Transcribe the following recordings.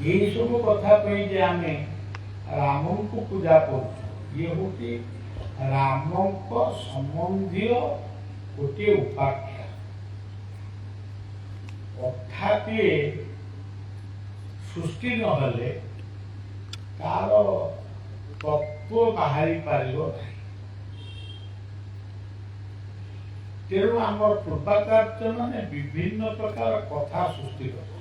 यही सब कथा जे आम राम को पूजा कर ये हूँ राम संबंधी गोटे उपाख्या अर्थात सृष्टि नहले तार तत्व बाहरी पार तेणु आम पूर्वाचार्य मैंने विभिन्न प्रकार कथा सृष्टि कर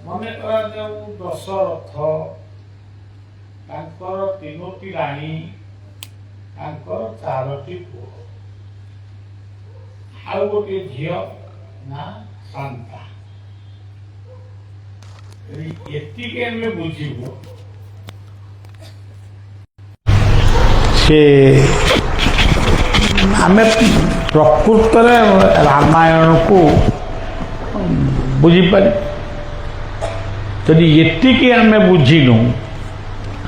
मन कर दशरथ तीनोटी राणी चारोटी पुओ आ गोटे झी ना शांता ये बुझू से आम प्रकृत रामायण को बुझीपार जदि ये आम बुझीनु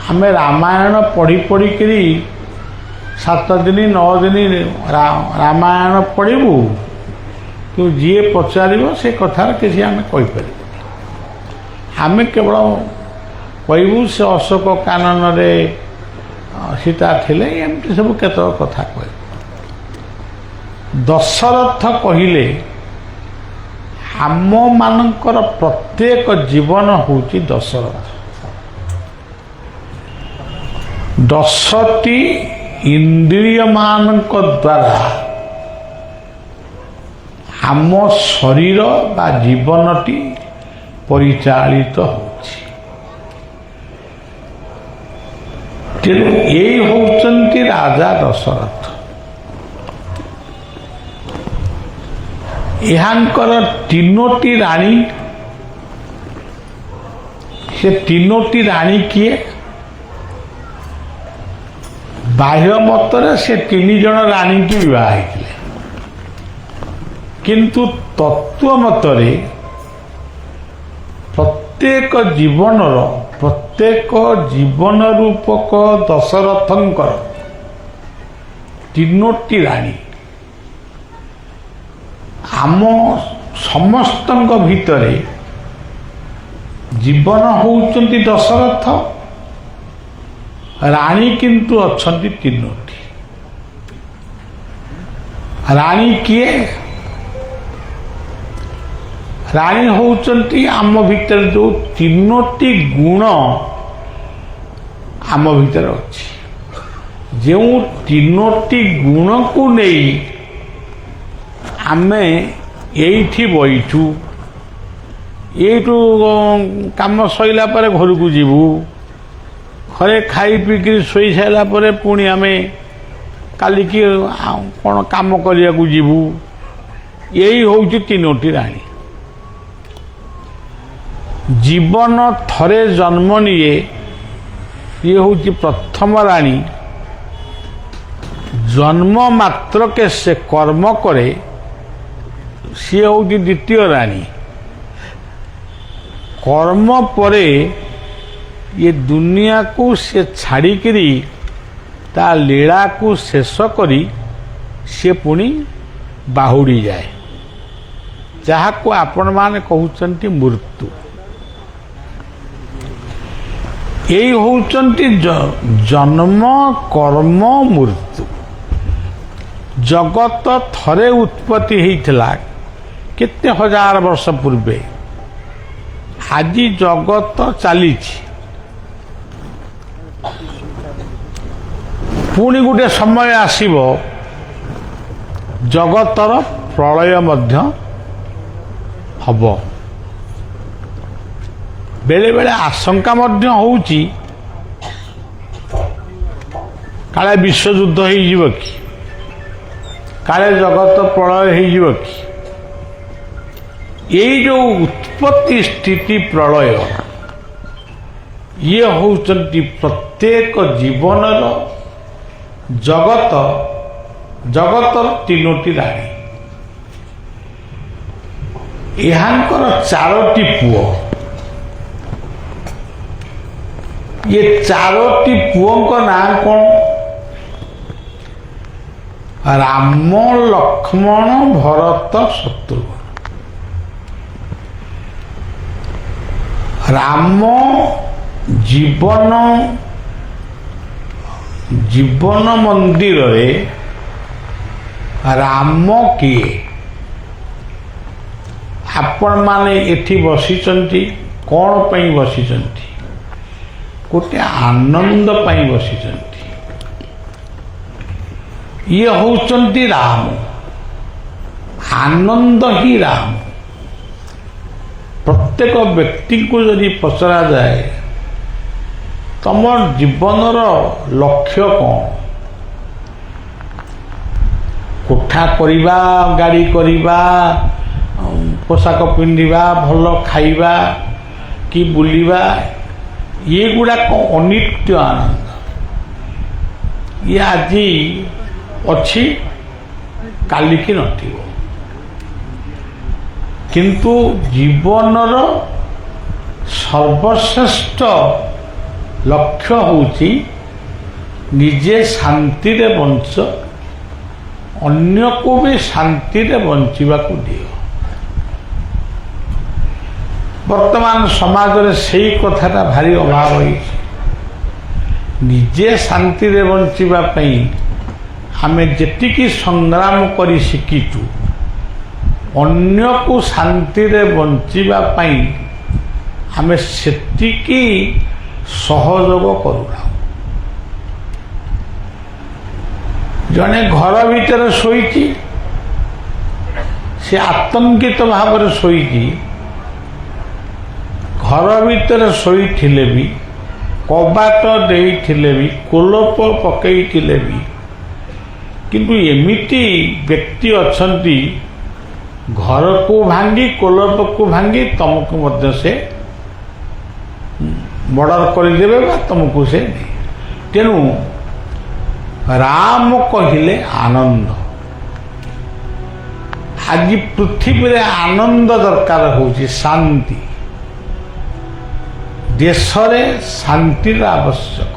आम रामायण पढ़ी पढ़ी करी 7 दिन 9 दिन रामायण पढ़ू कि जी पचार से कथार किसी आम कहीपर आम केवल कहू से अशोक कानन रे सीता थिले एमती सब केत कथा कह दशरथ कहले आम मानकर प्रत्येक जीवन होची दशरथ 10टी इंद्रिय मानक द्वारा आम शरीर बा जीवनटी परिचालित होची तेणु यही होचंती राजा दशरथ एहांकर 3टी राणी से 3टी राणी किए बाह्य मतरे से 3 जन राणी की विवाह होते किंतु तत्व मतरे प्रत्येक जीवन रूपक दशरथंकर 3टी राणी आम समस्त भितरे जीवन होउचंती दशरथ राणी किंतु अच्छी 3टी राणी किए राणी होउचंती आम भितर जो 3टी गुण आम भितर अच्छी जो 3टी गुण को नहीं आमे एठी बैठू एठू काम सैला पर घर को जीवू घरे खाई पीकि सोई सारा पर पुणी आमे काली की कौन काम करिया को जीवू यही होउची 3टी राणी जीवन थरे जन्म निये ये होउची प्रथम राणी जन्म मात्र के से कर्म करे सी हूँ द्वितीय राणी कर्म परे ये दुनिया को से छाड़िकी ता लीला को शेष करी से पुणी बाहुड़ी जाए जहाँ को आपण माने कहउचंती मृत्यु यही होउचंती जन्म कर्म मृत्यु जगत थरे उत्पत्ति होइथिला केते हजार वर्ष पूर्वे आज जगत चली पुणी गोटे समय आसीबो जगतर प्रलय मध्य हबो बेले बेले आशंका मध्य होउची काले विश्व युद्ध हो जीव कि काले जगत प्रलय हो कि यही जो उत्पत्ति स्थिति प्रलय ये होउचंती प्रत्येक जीवन जगत जगतर 3टी राणी एहांकर 4टी पुओ ये 4टी पुओं का नाम कौन राम लक्ष्मण भरत शत्रुघ्न ରାମ ଜୀବନ ମନ୍ଦିରରେ ରାମ କିଏ? ଆପଣମାନେ ଏଠି ବସିଛନ୍ତି କ'ଣ ପାଇଁ ବସିଛନ୍ତି? ଗୋଟେ ଆନନ୍ଦ ପାଇଁ ବସିଛନ୍ତି। ଇଏ ହେଉଛନ୍ତି ରାମ, ଆନନ୍ଦ ହିଁ ରାମ। ପ୍ରତ୍ୟେକ ବ୍ୟକ୍ତିଙ୍କୁ ଯଦି ପଚରାଯାଏ ତମ ଜୀବନର ଲକ୍ଷ୍ୟ କ'ଣ? କୋଠା କରିବା, ଗାଡ଼ି କରିବା, ପୋଷାକ ପିନ୍ଧିବା, ଭଲ ଖାଇବା କି ବୁଲିବା, ଏଗୁଡ଼ାକ ଅନିତ୍ୟ ଆନନ୍ଦ। ଇଏ ଆଜି ଅଛି, କାଲିକି ନଥିବ। କିନ୍ତୁ ଜୀବନର ସର୍ବଶ୍ରେଷ୍ଠ ଲକ୍ଷ୍ୟ ହେଉଛି ନିଜେ ଶାନ୍ତିରେ ବଞ୍ଚ, ଅନ୍ୟକୁ ବି ଶାନ୍ତିରେ ବଞ୍ଚିବାକୁ ଦିଅ। ବର୍ତ୍ତମାନ ସମାଜରେ ସେଇ କଥାଟା ଭାରି ଅଭାବ ହୋଇଛି। ନିଜେ ଶାନ୍ତିରେ ବଞ୍ଚିବା ପାଇଁ ଆମେ ଯେତିକି ସଂଗ୍ରାମ କରି ଶିଖିଛୁ, ଅନ୍ୟକୁ ଶାନ୍ତିରେ ବଞ୍ଚିବା ପାଇଁ ଆମେ ସେତିକି ସହଯୋଗ କରୁନାହୁଁ। ଜଣେ ଘର ଭିତରେ ଶୋଇଛି, ସେ ଆତଙ୍କିତ ଭାବରେ ଶୋଇଛି। ଘର ଭିତରେ ଶୋଇଥିଲେ ବି, କବାଟ ଦେଇଥିଲେ ବି, କୋଲପ ପକେଇଥିଲେ ବି, କିନ୍ତୁ ଏମିତି ବ୍ୟକ୍ତି ଅଛନ୍ତି ଘରକୁ ଭାଙ୍ଗି, କୋଲପକୁ ଭାଙ୍ଗି ତମକୁ ମଧ୍ୟ ସେ ମର୍ଡର କରିଦେବେ ବା ତମକୁ ସେ ନେଇ। ତେଣୁ ରାମ କହିଲେ ଆନନ୍ଦ। ଆଜି ପୃଥିବୀରେ ଆନନ୍ଦ ଦରକାର ହେଉଛି, ଶାନ୍ତି। ଦେଶରେ ଶାନ୍ତିର ଆବଶ୍ୟକ।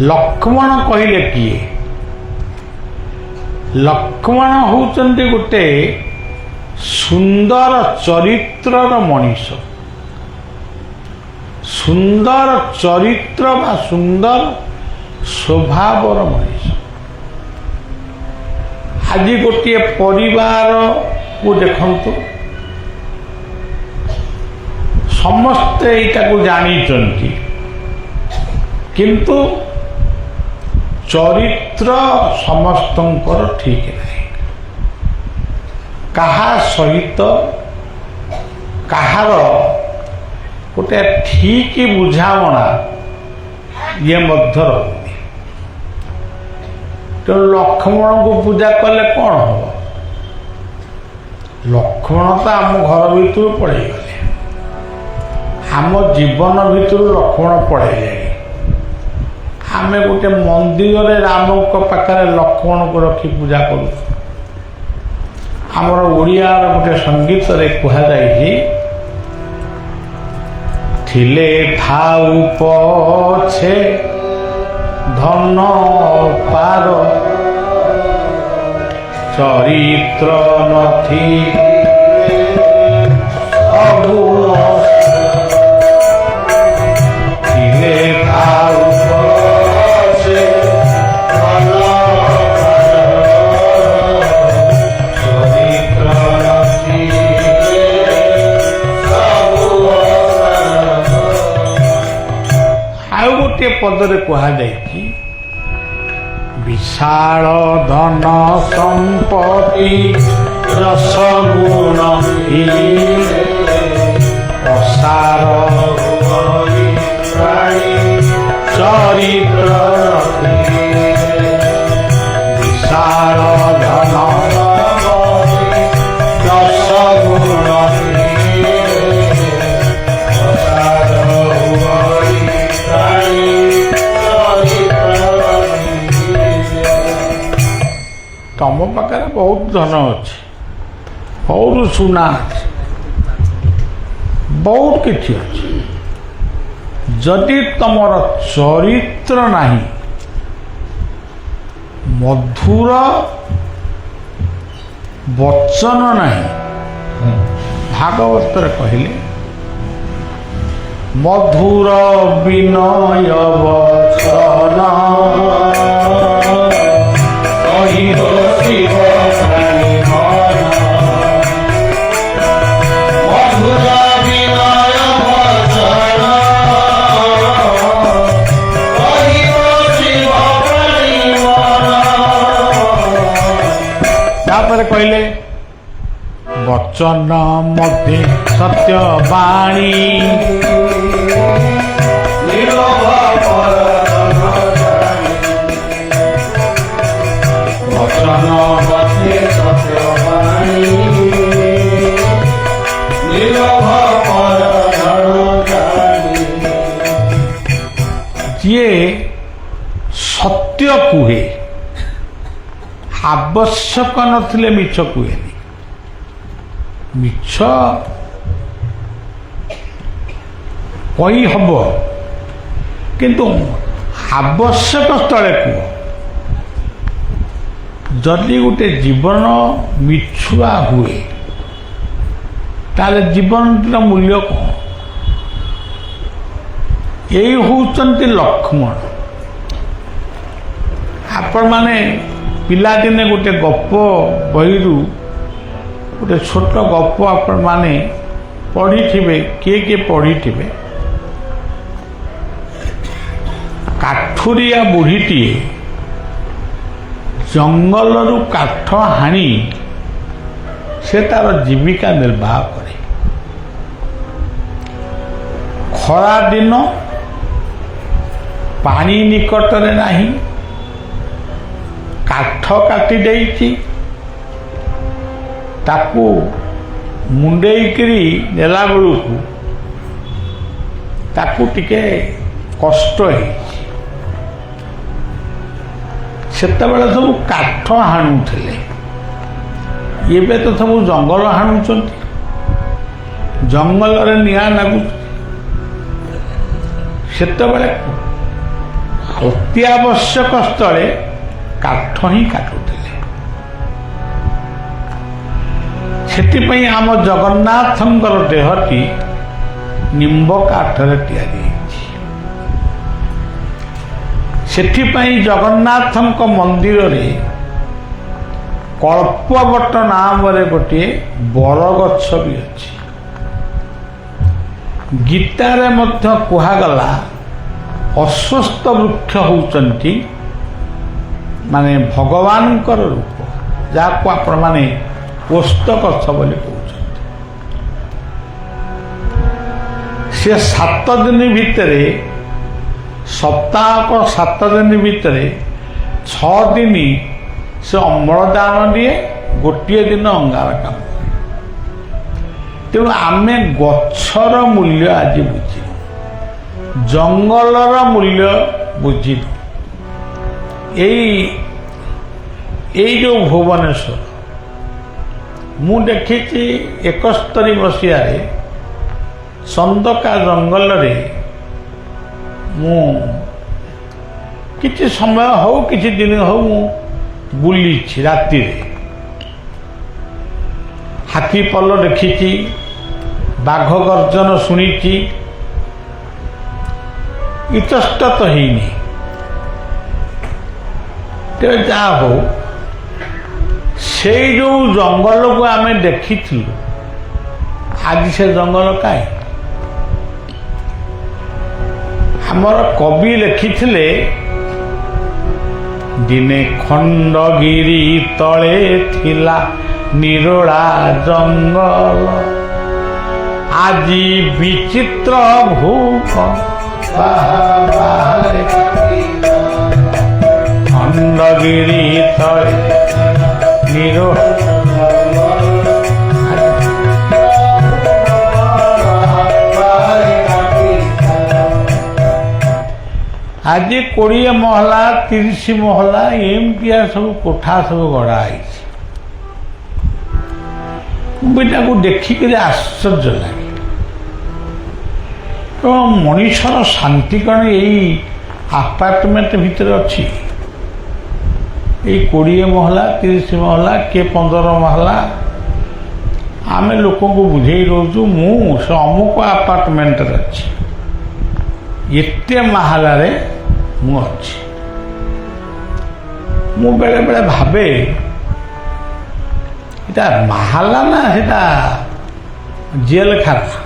ଲକ୍ଷ୍ମଣ କହିଲେ କିଏ? ଲକ୍ଷ୍ମଣ ହେଉଛନ୍ତି ଗୋଟେ ସୁନ୍ଦର ଚରିତ୍ରର ମଣିଷ। ସୁନ୍ଦର ଚରିତ୍ର ବା ସୁନ୍ଦର ସ୍ୱଭାବର ମଣିଷ। ଆଜି ଗୋଟିଏ ପରିବାରକୁ ଦେଖନ୍ତୁ, ସମସ୍ତେ ଏଇଟାକୁ ଜାଣିଛନ୍ତି, କିନ୍ତୁ ଚରିତ୍ର ସମସ୍ତଙ୍କର ଠିକ୍ ନାହିଁ। କାହା ସହିତ କାହାର ଗୋଟେ ଠିକ୍ ବୁଝାମଣା ଇଏ ମଧ୍ୟ ରହୁନି। ତେଣୁ ଲକ୍ଷ୍ମଣଙ୍କୁ ପୂଜା କଲେ କ'ଣ ହେବ? ଲକ୍ଷ୍ମଣ ତ ଆମ ଘର ଭିତରୁ ପଳେଇଗଲେ, ଆମ ଜୀବନ ଭିତରୁ ଲକ୍ଷ୍ମଣ ପଳେଇଲେଣି। ଆମେ ଗୋଟେ ମନ୍ଦିରରେ ରାମଙ୍କ ପାଖରେ ଲକ୍ଷ୍ମଣକୁ ରଖି ପୂଜା କରୁଛୁ। ଆମର ଓଡ଼ିଆର ଗୋଟେ ସଙ୍ଗୀତରେ କୁହାଯାଇଛି, ଥିଲେ ଥାଉ ପଛେ ଧନ ପାର, ଚରିତ୍ର ନଥିଲେ ସବୁ ଥିଲେ ଥାଉ ପଛେ ଧନ ଚରିତ୍ର ନଥିଲେ ସବୁ। ଆଉ ଗୋଟିଏ ପଦରେ କୁହାଯାଇଛି, ବିଶାଳ ଧନ ସମ୍ପତ୍ତି ରସ ଗୁଣ ଅସାର ଚରିତ୍ର ବିଶାଳ ଧନ ରସ ଗୁଣ ତମ ପାଖରେ ବହୁତ ଧନ ଅଛି, ବହୁତ ସୁନା ଅଛି, ବହୁତ କିଛି ଅଛି, ଯଦି ତମର ଚରିତ୍ର ନାହିଁ, ମଧୁର ବଚନ ନାହିଁ, ଭାଗବତରେ କହିଲେ ମଧୁର ବିନୟ ବଚନ କହିବ ଶିବ ପ୍ରାଣୀ ମନ। ମଧୁର ବିନୟ ବଚନ କହିବ ଶିବ ପ୍ରାଣୀ ମନ। ତାପରେ କହିଲେ ବଚନ ମଧ୍ୟେ ସତ୍ୟ ବାଣୀ ବଚନ ମଧ୍ୟେ ସତ୍ୟ ବାଣୀ ଯିଏ ସତ୍ୟ କୁହେ ଆବଶ୍ୟକ ନଥିଲେ ମିଛ କୁହେନି। ମିଛ କହି ହବ କିନ୍ତୁ ଆବଶ୍ୟକ ସ୍ଥଳେ କୁହ। ଯଦି ଗୋଟେ ଜୀବନ ମିଛୁଆ ହୁଏ ତାହେଲେ ଜୀବନର ମୂଲ୍ୟ କ'ଣ? ଏଇ ହେଉଛନ୍ତି ଲକ୍ଷ୍ମଣ। ଆପଣମାନେ ପିଲାଦିନେ ଗୋଟେ ଗପ ବହିରୁ ଗୋଟେ ଛୋଟ ଗପ ଆପଣମାନେ ପଢ଼ିଥିବେ। କିଏ କିଏ ପଢ଼ିଥିବେ? କାଠୁରିଆ ବୁଢ଼ୀଟିଏ ଜଙ୍ଗଲରୁ କାଠ ହାଣି ସେ ତାର ଜୀବିକା ନିର୍ବାହ କରେ। ଖରାଦିନ ପାଣି ନିକଟରେ ନାହିଁ, କାଠ କାଟି ଦେଇଛି, ତାକୁ ମୁଣ୍ଡେଇକିରି ନେଲା ବେଳକୁ ତାକୁ ଟିକେ କଷ୍ଟ ହେଇଛି। ସେତେବେଳେ ସବୁ କାଠ ହାଣୁଥିଲେ, ଏବେ ତ ସବୁ ଜଙ୍ଗଲ ହାଣୁଛନ୍ତି, ଜଙ୍ଗଲରେ ନିଆଁ ଲାଗୁଛି। ସେତେବେଳେ ଅତି ଆବଶ୍ୟକ ସ୍ଥଳେ କାଠ ହିଁ କାଟୁଥିଲେ। ସେଥିପାଇଁ ଆମ ଜଗନ୍ନାଥଙ୍କର ଦେହଟି ନିମ୍ବ କାଠରେ ତିଆରି ହେଇଛି। ସେଥିପାଇଁ ଜଗନ୍ନାଥଙ୍କ ମନ୍ଦିରରେ କଳ୍ପବଟ ନାମରେ ଗୋଟିଏ ବରଗଛ ବି ଅଛି। ଗୀତାରେ ମଧ୍ୟ କୁହାଗଲା ଅଶ୍ୱସ୍ଥ ବୃକ୍ଷ ହେଉଛନ୍ତି ମାନେ ଭଗବାନଙ୍କର ରୂପ, ଯାହାକୁ ଆପଣମାନେ ଓସ୍ତଗଛ ବୋଲି କହୁଛନ୍ତି। ସେ 7 ଦିନ ଭିତରେ, ସପ୍ତାହକ 7 ଦିନ ଭିତରେ 6 ଦିନ ସେ ଅମ୍ଳଜାନ ଦିଏ, ଗୋଟିଏ ଦିନ ଅଙ୍ଗାରକାମ୍ଳ। ତେଣୁ ଆମେ ଗଛର ମୂଲ୍ୟ ଆଜି ବୁଝିଲୁ, ଜଙ୍ଗଲର ମୂଲ୍ୟ ବୁଝିଲୁ। ଏଇ ଯେଉଁ ଭୁବନେଶ୍ୱର ମୁଁ ଦେଖିଛି 71 ମସିହାରେ ସନ୍ଦକା ଜଙ୍ଗଲରେ ମୁଁ କିଛି ସମୟ ହଉ କିଛି ଦିନ ହଉ ମୁଁ ବୁଲିଛି। ରାତିରେ ହାତୀ ପଲ ଦେଖିଛି, ବାଘ ଗର୍ଜନ ଶୁଣିଛି, ଇତସ୍ତତ ହେଇନି। ତେବେ ଯାହା ହଉ, ସେଇ ଯେଉଁ ଜଙ୍ଗଲକୁ ଆମେ ଦେଖିଥିଲୁ ଆଜି ସେ ଜଙ୍ଗଲ କାହିଁ? ଆମର କବି ଲେଖିଥିଲେ, ଦିନେ ଖଣ୍ଡଗିରି ତଳେ ଥିଲା ନିରୋଳା ଜଙ୍ଗଲ, ଆଜି ବିଚିତ୍ର ଭୂପ ବାହାରେ। ଖଣ୍ଡଗିରି ତଳେ ନିରୋଳା ଆଜି 20 ମହଲା 30 ମହଲା ଏମିତିଆ ସବୁ କୋଠା ସବୁ ଗଢ଼ା ହେଇଛି। ମୁଁ ତାକୁ ଦେଖିକରି ଆଶ୍ଚର୍ଯ୍ୟ ଲାଗେ। ତ ମଣିଷର ଶାନ୍ତି କ'ଣ ଏଇ ଆପାର୍ଟମେଣ୍ଟ ଭିତରେ ଅଛି? ଏଇ 20 ମହଲା 30 ମହଲା କିଏ 15 ମହଲା ଆମେ ଲୋକଙ୍କୁ ବୁଝେଇ ଦେଉଛୁ ମୁଁ ସେ ଅମୁକ ଆପାର୍ଟମେଣ୍ଟରେ ଅଛି। ଏତେ ମାହାଲାରେ ମୁଁ ଅଛି। ମୁଁ ବେଳେ ବେଳେ ଭାବେ ଏଟା ମାହାଲା ନା ସେଟା ଜେଲଖାନା।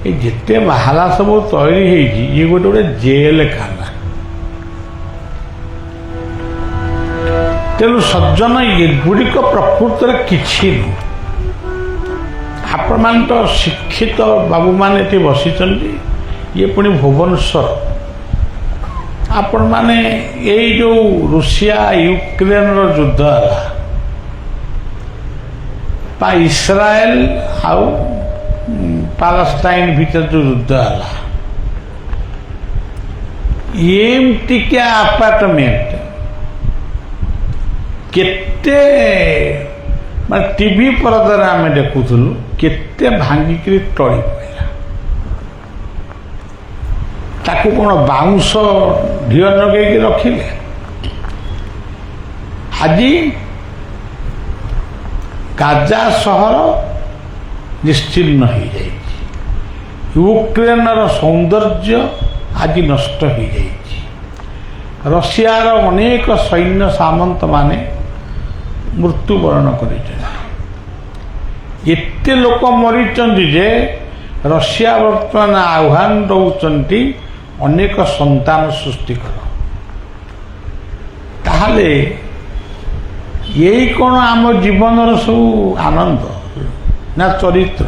ଏ ଯେତେ ମାହାଲା ସବୁ ତୈରି ହେଇଛି ଇଏ ଗୋଟେ ଗୋଟେ ଜେଲଖାନା। ତେଣୁ ସଜ୍ଜନ ଏଗୁଡ଼ିକ ପ୍ରକୃତରେ କିଛି ନୁହେଁ। ଆପଣମାନେ ତ ଶିକ୍ଷିତ ବାବୁମାନେ ଏଠି ବସିଛନ୍ତି, ଇଏ ପୁଣି ଭୁବନେଶ୍ୱର। ଆପଣମାନେ ଏଇ ଯେଉଁ ରୁଷିଆ ୟୁକ୍ରେନର ଯୁଦ୍ଧ ହେଲା ବା ଇସ୍ରାଏଲ ଆଉ ପାଲେଷ୍ଟାଇନ ଭିତରେ ଯେଉଁ ଯୁଦ୍ଧ ହେଲା, ଏମିତିକା ଆପାର୍ଟମେଣ୍ଟ କେତେ ମାନେ ଟିଭି ପରଦାରେ ଆମେ ଦେଖୁଥିଲୁ, କେତେ ଭାଙ୍ଗିକିରି ଟଳି ପଡ଼ିଲା। ତାକୁ କ'ଣ ବାଉଁଶ ଢିଅ ଲଗେଇକି ରଖିଲେ? ଆଜି ଗାଜା ସହର ନିଶ୍ଚିହ୍ନ ହେଇଯାଇଛି। ୟୁକ୍ରେନର ସୌନ୍ଦର୍ଯ୍ୟ ଆଜି ନଷ୍ଟ ହେଇଯାଇଛି। ରଷିଆର ଅନେକ ସୈନ୍ୟ ସାମନ୍ତମାନେ ମୃତ୍ୟୁବରଣ କରିଛନ୍ତି। ଏତେ ଲୋକ ମରିଛନ୍ତି ଯେ ରଷିଆ ବର୍ତ୍ତମାନ ଆହ୍ୱାନ ଦେଉଛନ୍ତି ଅନେକ ସନ୍ତାନ ସୃଷ୍ଟି କର। ତାହେଲେ ଏଇ କ'ଣ ଆମ ଜୀବନର ସବୁ ଆନନ୍ଦ ନା ଚରିତ୍ର?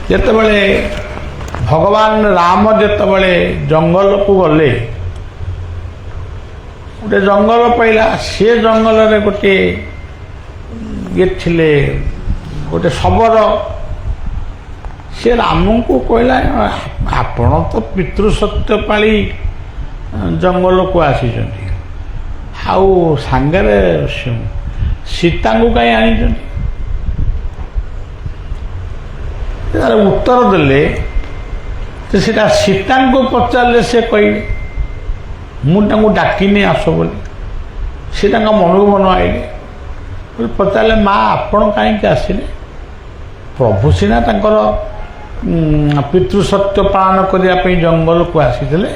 ଯେତେବେଳେ ଭଗବାନ ରାମ ଯେତେବେଳେ ଜଙ୍ଗଲକୁ ଗଲେ, ଗୋଟେ ଜଙ୍ଗଲ ପାଇଲା। ସେ ଜଙ୍ଗଲରେ ଗୋଟିଏ ଇଏ ଥିଲେ, ଗୋଟେ ଶବର। ସେ ରାମଙ୍କୁ କହିଲା, ଆପଣ ତ ପିତୃ ସତ୍ୟ ପାଳି ଜଙ୍ଗଲକୁ ଆସିଛନ୍ତି, ଆଉ ସାଙ୍ଗରେ ସୀତାଙ୍କୁ କାହିଁ ଆଣିଛନ୍ତି? ତାର ଉତ୍ତର ଦେଲେ ଯେ ସେଟା ସୀତାଙ୍କୁ ପଚାରିଲେ ସେ କହିବେ, ମୁଁ ତାଙ୍କୁ ଡାକିନି ଆସ ବୋଲି। ସେ ତାଙ୍କ ମନକୁ ମନ ଆଇଲେ। ପଚାରିଲେ, ମା ଆପଣ କାହିଁକି ଆସିଲେ? ପ୍ରଭୁ ସିନା ତାଙ୍କର ପିତୃ ସତ୍ୟ ପାଳନ କରିବା ପାଇଁ ଜଙ୍ଗଲକୁ ଆସିଥିଲେ,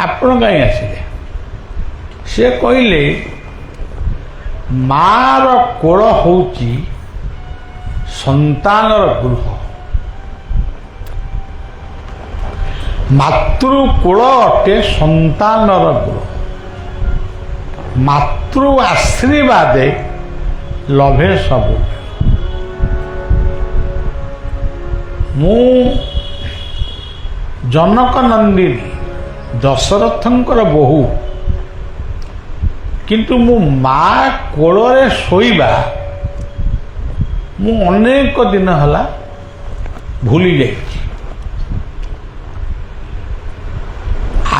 ଆପଣ କାହିଁ ଆସିଲେ? ସେ କହିଲେ, ମାର କୋଳ ହେଉଛି ସନ୍ତାନର ଗୃହ, ମାତୃ କୋଳ ଅଟେ ସନ୍ତାନର ଗୃହ। ମାତୃ ଆଶୀର୍ବାଦେ ଲଭେ ସବୁ। ମୁଁ ଜନକ ନନ୍ଦିନୀ ଦଶରଥଙ୍କର ବୋହୂ, କିନ୍ତୁ ମୁଁ ମା କୋଳରେ ଶୋଇବା ମୁଁ ଅନେକ ଦିନ ହେଲା ଭୁଲି ଯାଇଛି।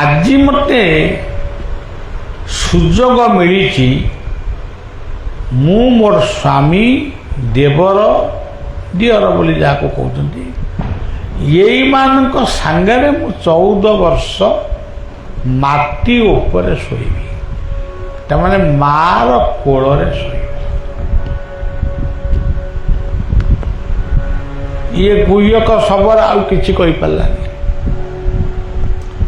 ଆଜି ମୋତେ ସୁଯୋଗ ମିଳିଛି, ମୁଁ ମୋର ସ୍ୱାମୀ, ଦେବର, ଦିଅର ବୋଲି ଯାହାକୁ କହୁଛନ୍ତି, ଏଇମାନଙ୍କ ସାଙ୍ଗରେ ମୁଁ 14 ବର୍ଷ ମାଟି ଉପରେ ଶୋଇବି। ତାମାନେ ମାର କୋଳରେ ଶୋଇବି। ଇଏ ଗୁହ୍ୟକ ଶବର ଆଉ କିଛି କହିପାରିଲାନି।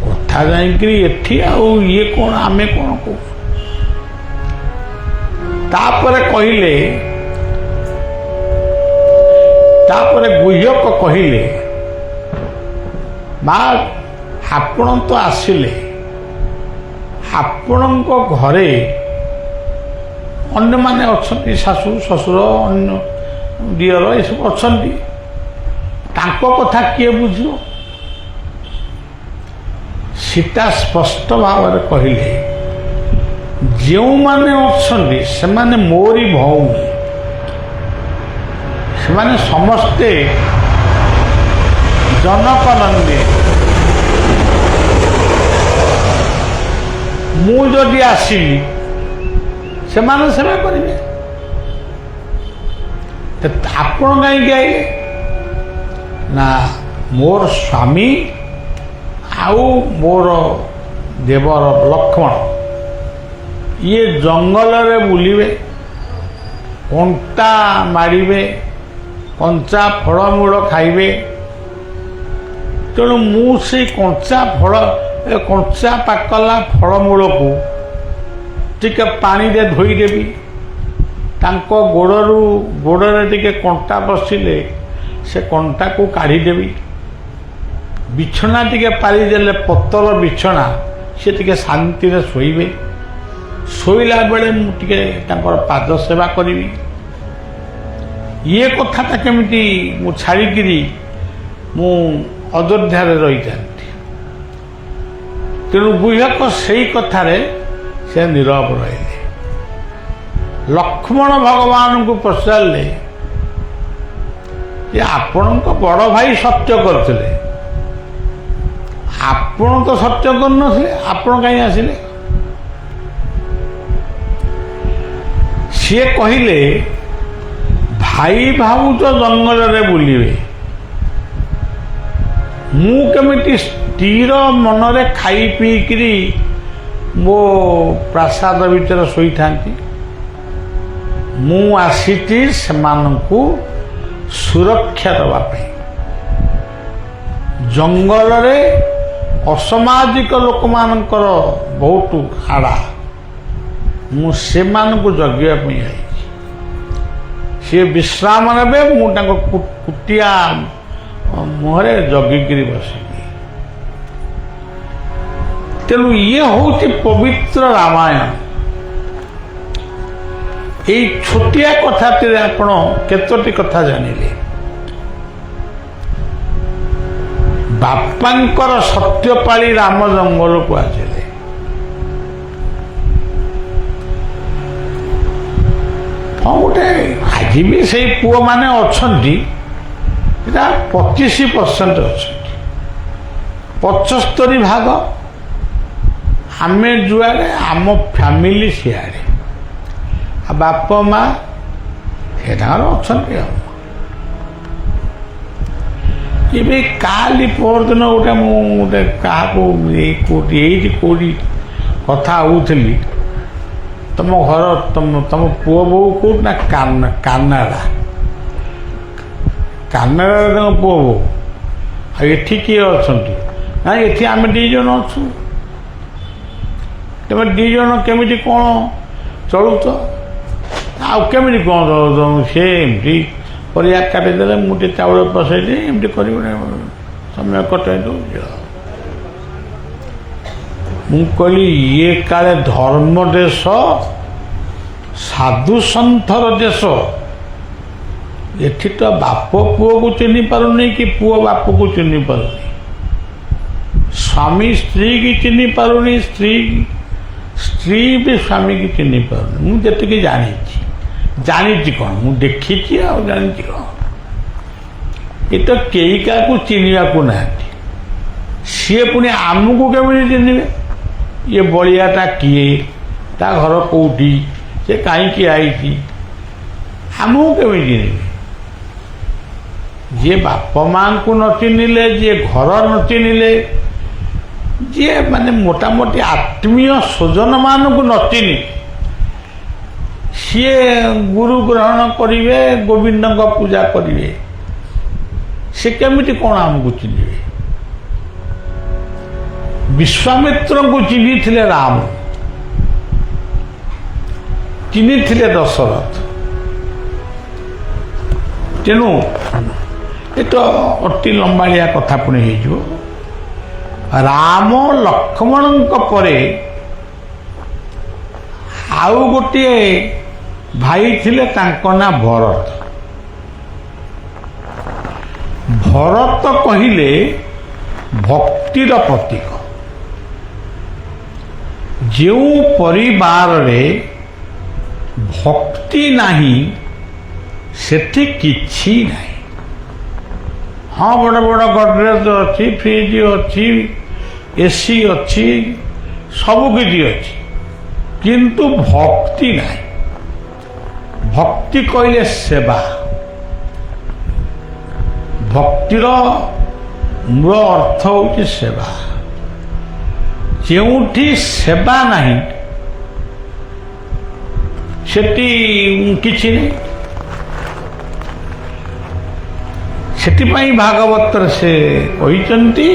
କଥା ଯାଇକିରି ଏଠି ଆଉ ଇଏ କ'ଣ ଆମେ କ'ଣ କହୁଛୁ? ତାପରେ ଗୁହ୍ୟକ କହିଲେ, ମା ଆପଣ ତ ଆସିଲେ, ଆପଣଙ୍କ ଘରେ ଅନ୍ୟମାନେ ଅଛନ୍ତି, ଶାଶୁ ଶ୍ୱଶୁର, ଅନ୍ୟ ଦିଅର ଏସବୁ ଅଛନ୍ତି, ତାଙ୍କ କଥା କିଏ ବୁଝିବ? ସୀତା ସ୍ପଷ୍ଟ ଭାବରେ କହିଲେ, ଯେଉଁମାନେ ଅଛନ୍ତି ସେମାନେ ମୋରି ଭଉଣୀ, ସେମାନେ ସମସ୍ତେ ଜନକ ନନ୍ଦୀ। ମୁଁ ଯଦି ଆସିଲି ସେମାନେ ସେବା କରିବେ। ଆପଣ କାହିଁକି ଆଇଲେ? ନା, ମୋର ସ୍ୱାମୀ ଆଉ ମୋର ଦେବର ଲକ୍ଷ୍ମଣ ଇଏ ଜଙ୍ଗଲରେ ବୁଲିବେ, କଣ୍ଟା ମାରିବେ, କଞ୍ଚା ଫଳମୂଳ ଖାଇବେ। ତେଣୁ ମୁଁ ସେଇ କଞ୍ଚା ପାକଲା ଫଳମୂଳକୁ ଟିକେ ପାଣିରେ ଧୋଇଦେବି। ତାଙ୍କ ଗୋଡ଼ରେ ଟିକେ କଣ୍ଟା ବସିଲେ ସେ କଣ୍ଟାକୁ କାଢ଼ିଦେବି। ବିଛଣା ଟିକେ ପାରିଦେଲେ ପତର ବିଛଣା, ସେ ଟିକେ ଶାନ୍ତିରେ ଶୋଇବେ। ଶୋଇଲା ବେଳେ ମୁଁ ଟିକେ ତାଙ୍କର ପାଦ ସେବା କରିବି। ଇଏ କଥାଟା କେମିତି ମୁଁ ଛାଡ଼ିକିରି ମୁଁ ଅଯୋଧ୍ୟାରେ ରହିଥାନ୍ତି। ତେଣୁ ଗୁହ୍ୟକ ସେଇ କଥାରେ ସେ ନୀରବ ରହିଲେ। ଲକ୍ଷ୍ମଣ ଭଗବାନଙ୍କୁ ପଚାରିଲେ ଯେ ଆପଣଙ୍କ ବଡ଼ ଭାଇ ସତ୍ୟ କରୁଥିଲେ, ଆପଣ ତ ସତ୍ୟ କରୁନଥିଲେ, ଆପଣ କାହିଁ ଆସିଲେ? ସିଏ କହିଲେ ଭାଇ ଭାଉଜ ଜଙ୍ଗଲରେ ବୁଲିବେ, ମୁଁ କେମିତି ସ୍ଥିର ମନରେ ଖାଇ ପିଇକିରି ମୋ ପ୍ରାସାଦ ଭିତରେ ଶୋଇଥାନ୍ତି? ମୁଁ ଆସିଛି ସେମାନଙ୍କୁ ସୁରକ୍ଷା ଦେବା ପାଇଁ। ଜଙ୍ଗଲରେ ଅସାମାଜିକ ଲୋକମାନଙ୍କର ବହୁତ ହାଡ଼ା, ମୁଁ ସେମାନଙ୍କୁ ଜଗିବା ପାଇଁ ଆଇଛି। ସିଏ ବିଶ୍ରାମ ନେବେ, ମୁଁ ତାଙ୍କ କୁଟିଆ ମୁହଁରେ ଜଗିକିରି ବସିବି। ତେଣୁ ଇଏ ହେଉଛି ପବିତ୍ର ରାମାୟଣ। ଏଇ ଛୋଟିଆ କଥାଟିରେ ଆପଣ କେତୋଟି କଥା ଜାଣିଲେ। ବାପାଙ୍କର ସତ୍ୟ ପାଳି ରାମ ଜଙ୍ଗଲକୁ ଆସିଲେ। ହଁ, ଗୋଟେ ଆଜି ବି ସେଇ ପୁଅମାନେ ଅଛନ୍ତି, ଏଟା 25% ଅଛନ୍ତି। 75% ଆମେ ଯୁଆଡ଼େ, ଆମ ଫ୍ୟାମିଲି ସିଆଡ଼େ, ଆଉ ବାପ ମା ସେ ତାଙ୍କର ଅଛନ୍ତି। ଆଉ ଏବେ କାଲି ପରଦିନ ମୁଁ କାହାକୁ ଏଇଠି କେଉଁଠି କଥା ହେଉଥିଲି, ତମ ଘର ତମ ପୁଅ ବୋଉ କେଉଁଠି ନା କାନାଡ଼ା। କାନାଡ଼ାରେ ତାଙ୍କ ପୁଅ ବୋଉ, ଆଉ ଏଠି କିଏ ଅଛନ୍ତି? ନା ଏଠି ଆମେ 2 ଜଣ ଅଛୁ। ତମେ 2 ଜଣ କେମିତି କ'ଣ ଚଳୁଛ? ଆଉ କେମିତି କ'ଣ ଚଳୁଛ? ସେ ଏମିତି ପରିବା କାଟିଦେଲେ, ମୁଁ ଟିକେ ଚାଉଳ ପଶାଇଦିଏ, ଏମିତି କରିବ ସମୟ କଟାଇ ଦେଉଛି। ମୁଁ କହିଲି ଇଏ କାଳେ ଧର୍ମ ଦେଶ, ସାଧୁ ସନ୍ଥର ଦେଶ। ଏଠି ତ ବାପ ପୁଅକୁ ଚିହ୍ନି ପାରୁନି, କି ପୁଅ ବାପକୁ ଚିହ୍ନି ପାରୁନି, ସ୍ୱାମୀ ସ୍ତ୍ରୀକି ଚିହ୍ନି ପାରୁନି, ସ୍ତ୍ରୀ ବି ସ୍ୱାମୀକି ଚିହ୍ନି ପାରୁନି। ମୁଁ ଯେତିକି ଜାଣିଛି କ'ଣ, ମୁଁ ଦେଖିଛି ଆଉ ଜାଣିଛି କ'ଣ। ଏ ତ କେହି କାହାକୁ ଚିହ୍ନିବାକୁ ନାହାନ୍ତି। ସିଏ ପୁଣି ଆମକୁ କେମିତି ଚିହ୍ନିବେ? ଇଏ ବଳିଆଟା କିଏ, ତା ଘର କେଉଁଠି, ସେ କାହିଁକି ଆଇଛି, ଆମକୁ କେମିତି ଚିହ୍ନିବେ? ଯିଏ ବାପ ମାଙ୍କୁ ନ ଚିହ୍ନିଲେ, ଯିଏ ଘର ନ ଚିହ୍ନିଲେ, ଯିଏ ମାନେ ମୋଟାମୋଟି ଆତ୍ମୀୟ ସ୍ୱଜନମାନଙ୍କୁ ନ ଚିହ୍ନି ସିଏ ଗୁରୁ ଗ୍ରହଣ କରିବେ, ଗୋବିନ୍ଦଙ୍କ ପୂଜା କରିବେ, ସେ କେମିତି କ'ଣ ଆମକୁ ଚିହ୍ନିବେ? ବିଶ୍ୱାମିତ୍ରଙ୍କୁ ଚିହ୍ନିଥିଲେ ରାମ, ଚିହ୍ନିଥିଲେ ଦଶରଥ। ତେଣୁ ଏ ତ ଅତି ଲମ୍ବାଳିଆ କଥା ପୁଣି ହେଇଯିବ। ରାମ ଲକ୍ଷ୍ମଣଙ୍କ ପରେ ଆଉ ଗୋଟିଏ ଭାଇ ଥିଲେ, ତାଙ୍କ ନାଁ ଭରତ। ଭରତ କହିଲେ ଭକ୍ତିର ପ୍ରତୀକ। ଯେଉଁ ପରିବାରରେ ଭକ୍ତି ନାହିଁ, ସେଠି କିଛି ନାହିଁ। ହଁ, ବଡ଼ ବଡ଼ ଗଡରେଜ ଅଛି, ଫ୍ରିଜ ଅଛି, ଏସି ଅଛି, ସବୁ କିଛି ଅଛି, କିନ୍ତୁ ଭକ୍ତି ନାହିଁ। ଭକ୍ତି କହିଲେ ସେବା। ଭକ୍ତିର ମୂଳ ଅର୍ଥ ହେଉଛି ସେବା। ଯେଉଁଠି ସେବା ନାହିଁ, ସେଠି କିଛି ନାହିଁ। ସେଥିପାଇଁ ଭାଗବତରେ ସେ କହିଛନ୍ତି,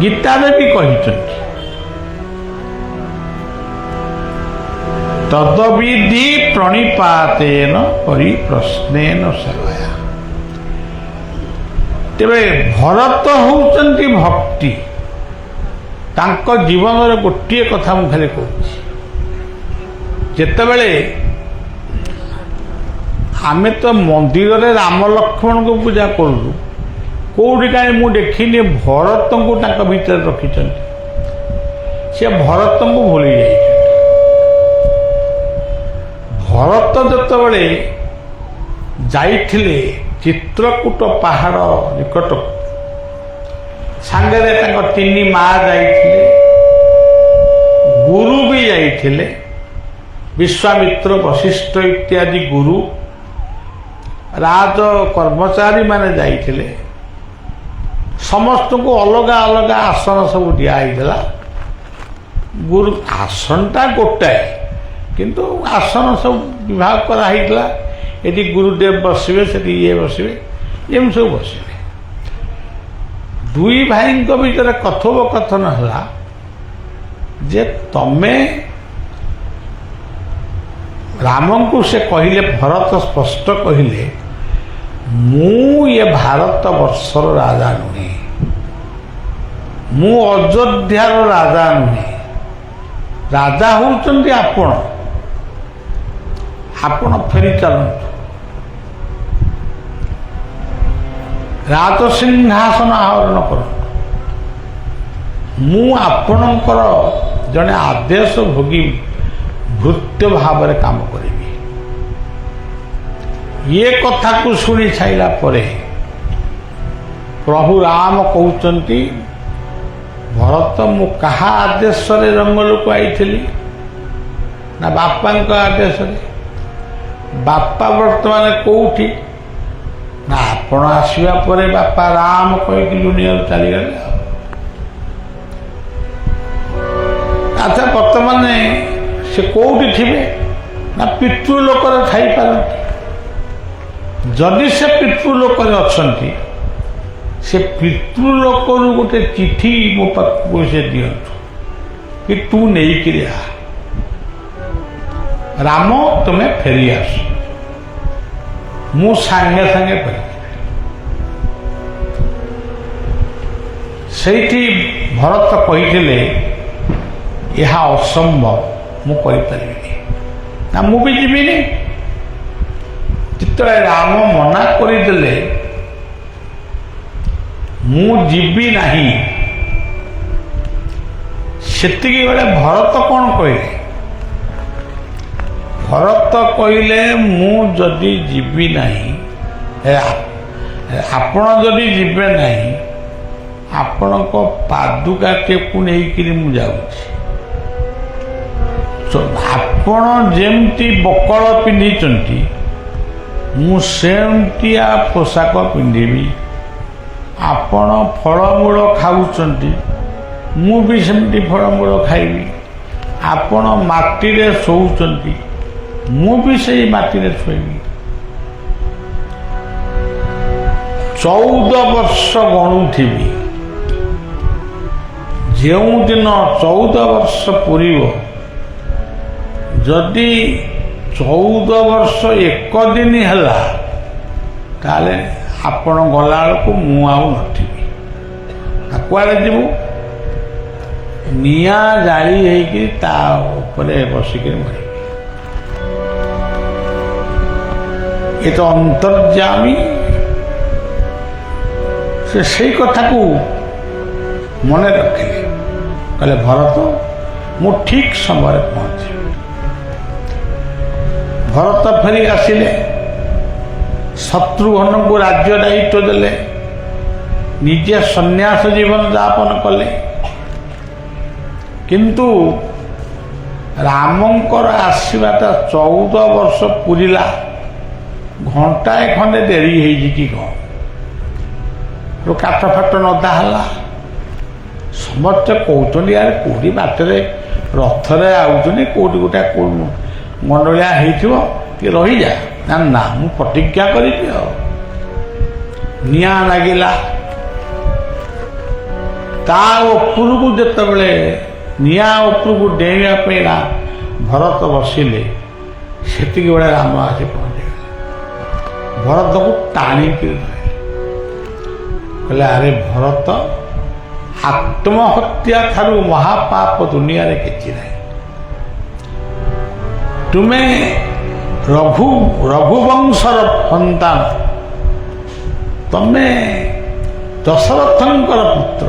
ଗୀତାରେ ବି କହିଛନ୍ତି, ତଦବିଧି ପ୍ରଣିପାତେନ ପରିପ୍ରଶ୍ନେନ ସେବୟା। ତେବେ ଭରତ ହେଉଛନ୍ତି ଭକ୍ତି। ତାଙ୍କ ଜୀବନରେ ଗୋଟିଏ କଥା ମୁଁ ଖାଲି କହୁଛି, ଯେତେବେଳେ ଆମେ ତ ମନ୍ଦିରରେ ରାମ ଲକ୍ଷ୍ମଣଙ୍କୁ ପୂଜା କରୁଛୁ, କେଉଁଠି କାହିଁ ମୁଁ ଦେଖିନି ଭରତଙ୍କୁ ତାଙ୍କ ଭିତରେ ରଖିଛନ୍ତି। ସେ ଭରତଙ୍କୁ ଭୁଲି ଯାଇଛନ୍ତି। ଭରତ ଯେତେବେଳେ ଯାଇଥିଲେ ଚିତ୍ରକୂଟ ପାହାଡ଼ ନିକଟକୁ, ସାଙ୍ଗରେ ତାଙ୍କ 3 ମା ଯାଇଥିଲେ, ଗୁରୁ ବି ଯାଇଥିଲେ, ବିଶ୍ୱାମିତ୍ର ବଶିଷ୍ଠ ଇତ୍ୟାଦି ଗୁରୁ, ରାଜ କର୍ମଚାରୀମାନେ ଯାଇଥିଲେ। ସମସ୍ତଙ୍କୁ ଅଲଗା ଅଲଗା ଆସନ ସବୁ ଦିଆହେଇଥିଲା। ଗୁରୁ ଆସନଟା ଗୋଟାଏ, କିନ୍ତୁ ଆସନ ସବୁ ବିଭାଗ କରାହେଇଥିଲା। ଏଠି ଗୁରୁଦେବ ବସିବେ, ସେଠି ଇଏ ବସିବେ, ଏମିତି ସବୁ ବସିବେ। ଦୁଇ ଭାଇଙ୍କ ଭିତରେ କଥୋପକଥନ ହେଲା ଯେ ତମେ ରାମଙ୍କୁ ସେ କହିଲେ, ଭରତ ସ୍ପଷ୍ଟ କହିଲେ, ମୁଁ ଏ ଭାରତ ବର୍ଷର ରାଜା ନୁହେଁ, ମୁଁ ଅଯୋଧ୍ୟାର ରାଜା ନୁହେଁ, ରାଜା ହେଉଛନ୍ତି ଆପଣ। ଆପଣ ଫେରି ଚାଲନ୍ତୁ, ରାଜସିଂହାସନ ଆହରଣ କରନ୍ତୁ। ମୁଁ ଆପଣଙ୍କର ଜଣେ ଆଦେଶ ଭୋଗୀ ଭୃତ୍ୟ ଭାବରେ କାମ କରିବି। ଏ କଥାକୁ ଶୁଣି ସାରିଲା ପରେ ପ୍ରଭୁ ରାମ କହୁଛନ୍ତି, ଭରତ ମୁଁ କାହା ଆଦେଶରେ ଜଙ୍ଗଲକୁ ଆଇଥିଲି? ନା ବାପାଙ୍କ ଆଦେଶରେ। ବାପା ବର୍ତ୍ତମାନ କୋଉଠି? ନା ଆପଣ ଆସିବା ପରେ ବାପା ରାମ କହିକି ଦୁନିଆରୁ ଚାଲିଗଲେ। ଆଚ୍ଛା, ବର୍ତ୍ତମାନ ସେ କୋଉଠି ଥିବେ? ନା ପିତୃଲୋକରେ ଥାଇପାରନ୍ତି। ଯଦି ସେ ପିତୃଲୋକରେ ଅଛନ୍ତି, ସେ ପିତୃଲୋକରୁ ଗୋଟେ ଚିଠି ମୋ ପାଖକୁ ସେ ଦିଅନ୍ତୁ କି ତୁ ନେଇକିରି ଆ, ରାମ ତୁମେ ଫେରି ଆସ, ମୁଁ ସାଙ୍ଗେ ସାଙ୍ଗେ ଫେରିବି। ସେଇଠି ଭରତ କହିଥିଲେ, ଏହା ଅସମ୍ଭବ, ମୁଁ କରିପାରିବିନି। ନା ମୁଁ ବି ଯିବିନି। ଯେତେବେଳେ ରାମ ମନା କରିଦେଲେ ମୁଁ ଯିବି ନାହିଁ, ସେତିକି ବେଳେ ଭରତ କ'ଣ କହିଲେ? ଭରତ କହିଲେ, ମୁଁ ଯଦି ଯିବି ନାହିଁ, ଆପଣ ଯଦି ଯିବେ ନାହିଁ, ଆପଣଙ୍କ ପାଦୁକାଟିକୁ ନେଇକିରି ମୁଁ ଯାଉଛି। ଆପଣ ଯେମିତି ବକଳ ପିନ୍ଧିଛନ୍ତି, ମୁଁ ସେମିତିଆ ପୋଷାକ ପିନ୍ଧିବି। ଆପଣ ଫଳମୂଳ ଖାଉଛନ୍ତି, ମୁଁ ବି ସେମିତି ଫଳମୂଳ ଖାଇବି। ଆପଣ ମାଟିରେ ଶୋଉଛନ୍ତି, ମୁଁ ବି ସେଇ ମାଟିରେ ଶୋଇବି। 14 ବର୍ଷ ଗଣୁଥିବି। ଯେଉଁଦିନ 14 ବର୍ଷ ପୂରିବ, ଯଦି 14 ବର୍ଷ 1 ଦିନ ହେଲା, ତାହେଲେ ଆପଣ ଗଲାବେଳକୁ ମୁଁ ଆଉ ନଥିବି। କୁଆଡ଼େ ଯିବୁ? ନିଆଁ ଜାଳି ହେଇକି ତା ଉପରେ ବସିକିରି ମରିବି। ଏ ତ ଅନ୍ତର୍ଯାମୀ। ସେ ସେଇ କଥାକୁ ମନେ ରଖିଲେ। କହିଲେ, ଭରତ ମୁଁ ଠିକ୍ ସମୟରେ ପହଞ୍ଚିବି। ଭରତ ଫେରି ଆସିଲେ, ଶତ୍ରୁଘ୍ନଙ୍କୁ ରାଜ୍ୟ ଦାୟିତ୍ୱ ଦେଲେ, ନିଜେ ସନ୍ନ୍ୟାସ ଜୀବନ ଯାପନ କଲେ। କିନ୍ତୁ ରାମଙ୍କର ଆସିବାଟା 14 ବର୍ଷ ପୂରିଲା, ଘଣ୍ଟାଏ ଖଣ୍ଡେ ଡେରି ହେଇଛି କି କ'ଣ? କାଠ ଫାଟ ନଦା ହେଲା। ସମସ୍ତେ କହୁଛନ୍ତି, ଆରେ କେଉଁଠି ବାଟରେ ରଥରେ ଆଉଛନ୍ତି, କେଉଁଠି ଗୋଟେ ଗଣ୍ଡଗୋଳିଆ ହେଇଥିବ କି ରହିଯା। ନା ନା ମୁଁ ପ୍ରତିଜ୍ଞା କରିବି ଆଉ। ନିଆଁ ଲାଗିଲା। ତା ଉପରକୁ ଯେତେବେଳେ ନିଆଁ ଉପରକୁ ଡେଇଁବା ପାଇଁ ଭରତ ବସିଲେ, ସେତିକି ବେଳେ ରାମ ଆସି ପହଞ୍ଚିଗଲେ। ଭରତକୁ ଟାଣିକିରି ଧରିଲେ, କହିଲେ ଆରେ ଭରତ, ଆତ୍ମହତ୍ୟା ଠାରୁ ମହାପାପ ଦୁନିଆରେ କିଛି ନାହିଁ। ତୁମେ ରଘୁବଂଶର ସନ୍ତାନ, ତମେ ଦଶରଥଙ୍କର ପୁତ୍ର,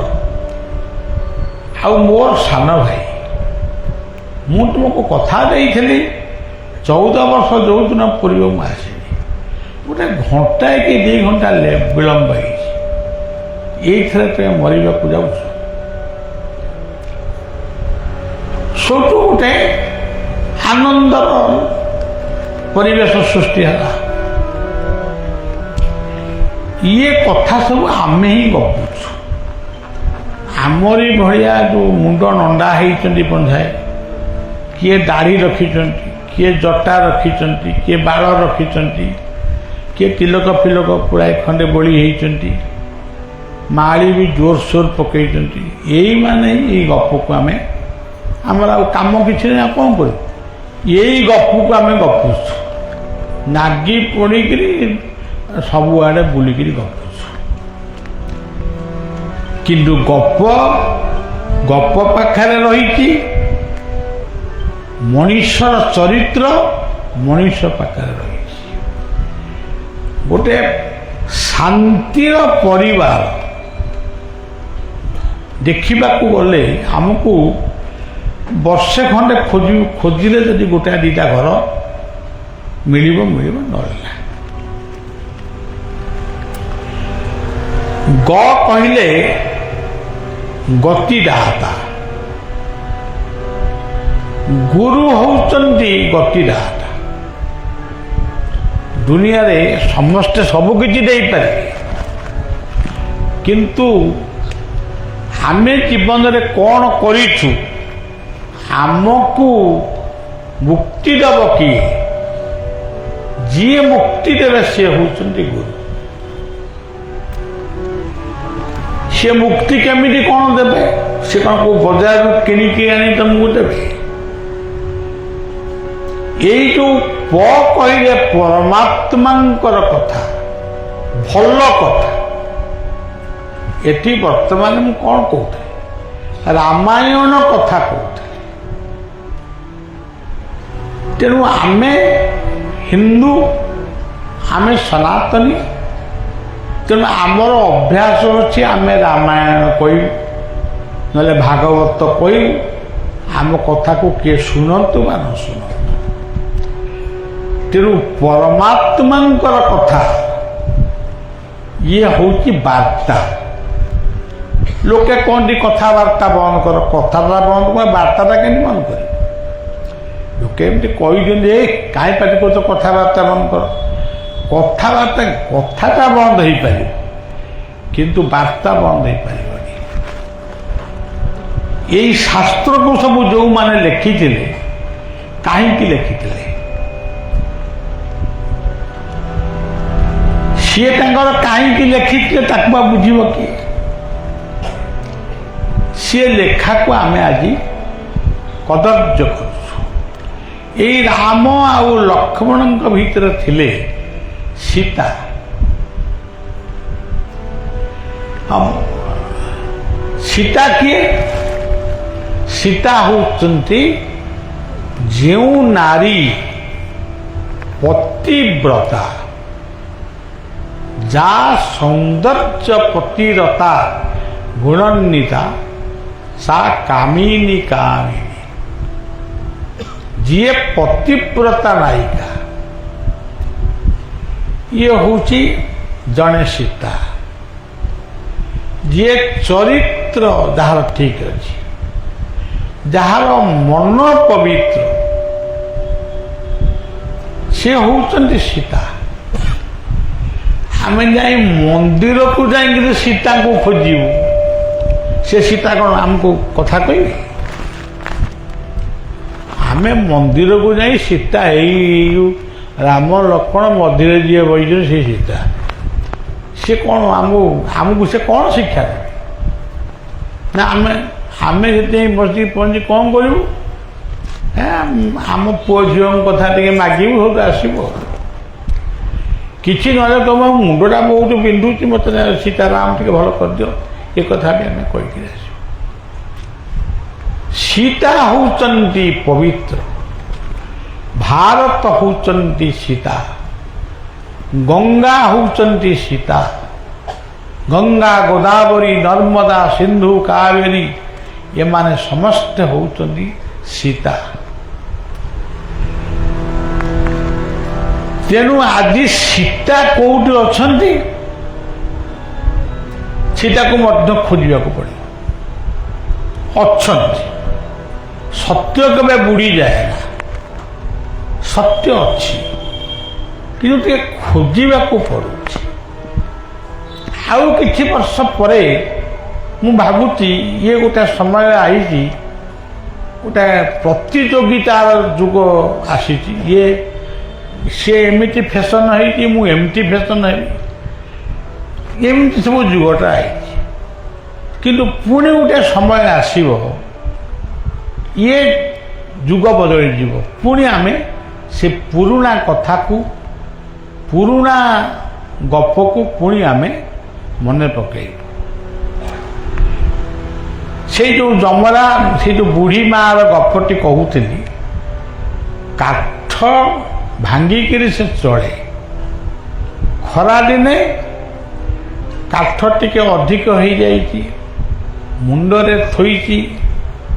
ଆଉ ମୋର ସାନ ଭାଇ। ମୁଁ ତୁମକୁ କଥା ଦେଇଥିଲି 14 ବର୍ଷ ଯେଉଁଦିନ ପୂର୍ବ ମୁଁ ଆସିଲି, ଗୋଟେ ଘଣ୍ଟାଏ କି 2 ଘଣ୍ଟା ବିଳମ୍ବ ହେଇଛି। ଏଇଥିରେ ତୁମେ ମରିବାକୁ ଯାଉଛ। ସେଠୁ ଗୋଟେ ଆନନ୍ଦର ପରିବେଶ ସୃଷ୍ଟି ହେଲା। ଇଏ କଥା ସବୁ ଆମେ ହିଁ ଗପୁଛୁ। ଆମରି ଭଳିଆ ଯେଉଁ ମୁଣ୍ଡ ନଣ୍ଡା ହେଇଛନ୍ତି ପଞ୍ଝାଏ, କିଏ ଦାଢ଼ି ରଖିଛନ୍ତି, କିଏ ଜଟା ରଖିଛନ୍ତି, କିଏ ବାଳ ରଖିଛନ୍ତି, କିଏ ତିଲକ ଫିଲକ ପୁଳାଏ ଖଣ୍ଡେ ବୋଳି ହେଇଛନ୍ତି, ମାଳି ବି ଜୋରସୋର ପକେଇଛନ୍ତି। ଏଇମାନେ ଏଇ ଗପକୁ ଆମର ଆଉ କାମ କିଛି ନାହିଁ। ଆଉ କ'ଣ କରିବୁ? ଏଇ ଗପକୁ ଆମେ ଗପୁଛୁ, ନାଗି ପଡ଼ିକିରି ସବୁଆଡ଼େ ବୁଲିକିରି ଗପୁଛୁ। କିନ୍ତୁ ଗପ ପାଖରେ ରହିଛି ମଣିଷର ଚରିତ୍ର, ମଣିଷ ପାଖରେ ରହିଛି ଗୋଟେ ଶାନ୍ତିର ପରିବାର। ଦେଖିବାକୁ ଗଲେ ଆମକୁ ବର୍ଷେ ଖଣ୍ଡେ ଖୋଜିଲେ ଯଦି ଗୋଟାଏ 2ଟା ଘର ମିଳିବ ନହେଲେ ନାହିଁ। କହିଲେ ଗତିଦାତା, ଗୁରୁ ହେଉଛନ୍ତି ଗତିଦାତା। ଦୁନିଆରେ ସମସ୍ତେ ସବୁ କିଛି ଦେଇପାରିବେ, କିନ୍ତୁ ଆମେ ଜୀବନରେ କ'ଣ କରିଛୁ, ଆମକୁ ମୁକ୍ତି ଦେବ କିଏ? ଯିଏ ମୁକ୍ତି ଦେବେ ସିଏ ହେଉଛନ୍ତି ଗୁରୁ। ସେ ମୁକ୍ତି କେମିତି କ'ଣ ଦେବେ? ସେ କ'ଣ କେଉଁ ବଜାରରୁ କିଣିକି ଆଣି ତମକୁ ଦେବେ? ଏଇ ଯେଉଁ କହିଲେ ପରମାତ୍ମାଙ୍କର କଥା, ଭଲ କଥା। ଏଠି ବର୍ତ୍ତମାନ ମୁଁ କ'ଣ କହୁଥିଲି? ରାମାୟଣ କଥା କହୁଥିଲି। ତେଣୁ ଆମେ ହିନ୍ଦୁ, ଆମେ ସନାତନୀ। ତେଣୁ ଆମର ଅଭ୍ୟାସ ଅଛି ଆମେ ରାମାୟଣ କହିବୁ, ନହେଲେ ଭାଗବତ କହିବୁ। ଆମ କଥାକୁ କିଏ ଶୁଣନ୍ତୁ ବା ନ ଶୁଣନ୍ତୁ। ତେଣୁ ପରମାତ୍ମାଙ୍କର କଥା ଇଏ ହେଉଛି ବାର୍ତ୍ତା। ଲୋକେ କହନ୍ତି କଥାବାର୍ତ୍ତା ବନ୍ଦ କର। କଥାଟା ବନ୍ଦ କର, ବାର୍ତ୍ତାଟା କେମିତି ବନ୍ଦ କରିବ? ଲୋକେ ଏମିତି କହିଛନ୍ତି, କାହିଁ ପାଟି କରୁଛ, କଥାବାର୍ତ୍ତା ବନ୍ଦ କର। କଥାଟା ବନ୍ଦ ହେଇପାରିବ, କିନ୍ତୁ ବାର୍ତ୍ତା ବନ୍ଦ ହେଇପାରିବନି। ଏଇ ଶାସ୍ତ୍ରକୁ ସବୁ ଯେଉଁମାନେ ଲେଖିଥିଲେ, କାହିଁକି ଲେଖିଥିଲେ? ସିଏ ତାଙ୍କର କାହିଁକି ଲେଖିଥିଲେ ତାକୁ ବା ବୁଝିବ କିଏ? ସିଏ ଲେଖାକୁ ଆମେ ଆଜି କଦର୍ଯ୍ୟ କରୁଛୁ। ଏଇ ରାମ ଆଉ ଲକ୍ଷ୍ମଣଙ୍କ ଭିତରେ ଥିଲେ ସୀତା। ସୀତା କିଏ? ସୀତା ହେଉଛନ୍ତି ଯେଉଁ ନାରୀ ପତିବ୍ରତା, ଯା ସୌନ୍ଦର୍ଯ୍ୟ ପତିରତା ଗୁଣାନ୍ୱିତା, ସା କାମିନୀ କାମିନୀ। ଯିଏ ପତିବ୍ରତା ନାୟିକା, ଇଏ ହେଉଛି ଜଣେ ସୀତା। ଯିଏ ଚରିତ୍ର ଯାହାର ଠିକ୍ ଅଛି, ଯାହାର ମନ ପବିତ୍ର, ସେ ହେଉଛନ୍ତି ସୀତା। ଆମେ ଯାଇ ମନ୍ଦିରକୁ ଯାଇକିରି ସୀତାଙ୍କୁ ଖୋଜିବୁ, ସେ ସୀତା କ'ଣ ଆମକୁ କଥା କହିବେ? ଆମେ ମନ୍ଦିରକୁ ଯାଇ ସୀତା ଏଇ ରାମ ଲକ୍ଷ୍ମଣ ମଝିରେ ଯିଏ ବସିଛନ୍ତି ସେ ସୀତା, ସେ କ'ଣ ଆମକୁ ସେ କ'ଣ ଶିକ୍ଷା ଦେବେ? ନା ଆମେ ସେଥିପାଇଁ ବସିକି ପହଞ୍ଚି କ'ଣ କରିବୁ? ଆମ ପୁଅ ଝିଅଙ୍କ କଥା ଟିକେ ମାଗିବୁ, ସବୁ ଆସିବ। କିଛି ନହେଲେ କହିବ ମୁଣ୍ଡଟା ବହୁତ ବିନ୍ଧୁଛି, ମୋତେ ସୀତାରାମ ଟିକେ ଭଲ କରିଦିଅ, ଏ କଥା ବି ଆମେ କହିକି ଆସିବୁ। ସୀତା ହେଉଛନ୍ତି ପବିତ୍ର, ଭାରତ ହେଉଛନ୍ତି ସୀତା, ଗଙ୍ଗା ହେଉଛନ୍ତି ସୀତା, ଗଙ୍ଗା ଗୋଦାବରୀ ନର୍ମଦା ସିନ୍ଧୁ କାବେରୀ ଏମାନେ ସମସ୍ତେ ହେଉଛନ୍ତି ସୀତା। ତେଣୁ ଆଜି ସୀତା କୋଉଠି ଅଛନ୍ତି ସୀତାକୁ ମଧ୍ୟ ଖୋଜିବାକୁ ପଡ଼ିବ। ଅଛନ୍ତି, ସତ୍ୟ କେବେ ବୁଡ଼ିଯାଏ ନା, ସତ୍ୟ ଅଛି, କିନ୍ତୁ ଟିକେ ଖୋଜିବାକୁ ପଡ଼ୁଛି। ଆଉ କିଛି ବର୍ଷ ପରେ ମୁଁ ଭାବୁଛି ଇଏ ଗୋଟେ ସମୟ ଆସିଛି, ଗୋଟେ ପ୍ରତିଯୋଗିତାର ଯୁଗ ଆସିଛି। ସେ ଏମିତି ଫ୍ୟାସନ୍ ହେଇଛି, ମୁଁ ଏମିତି ଫ୍ୟାସନ୍ ହେବି, ଏମିତି ସବୁ ଯୁଗଟା ଆସିଛି। କିନ୍ତୁ ପୁଣି ଗୋଟେ ସମୟ ଆସିବ, ଇଏ ଯୁଗ ବଦଳିଯିବ, ପୁଣି ଆମେ ସେ ପୁରୁଣା କଥାକୁ, ପୁରୁଣା ଗପକୁ ପୁଣି ଆମେ ମନେ ପକାଇବୁ। ସେଇ ଯେଉଁ ଯମରା, ସେଇ ଯେଉଁ ବୁଢ଼ୀ ମାଆର ଗପଟି କହୁଥିଲି, କାଠ ଭାଙ୍ଗିକିରି ସେ ଚଳେ। ଖରାଦିନେ କାଠ ଟିକେ ଅଧିକ ହେଇଯାଇଛି, ମୁଣ୍ଡରେ ଥୋଇଛି,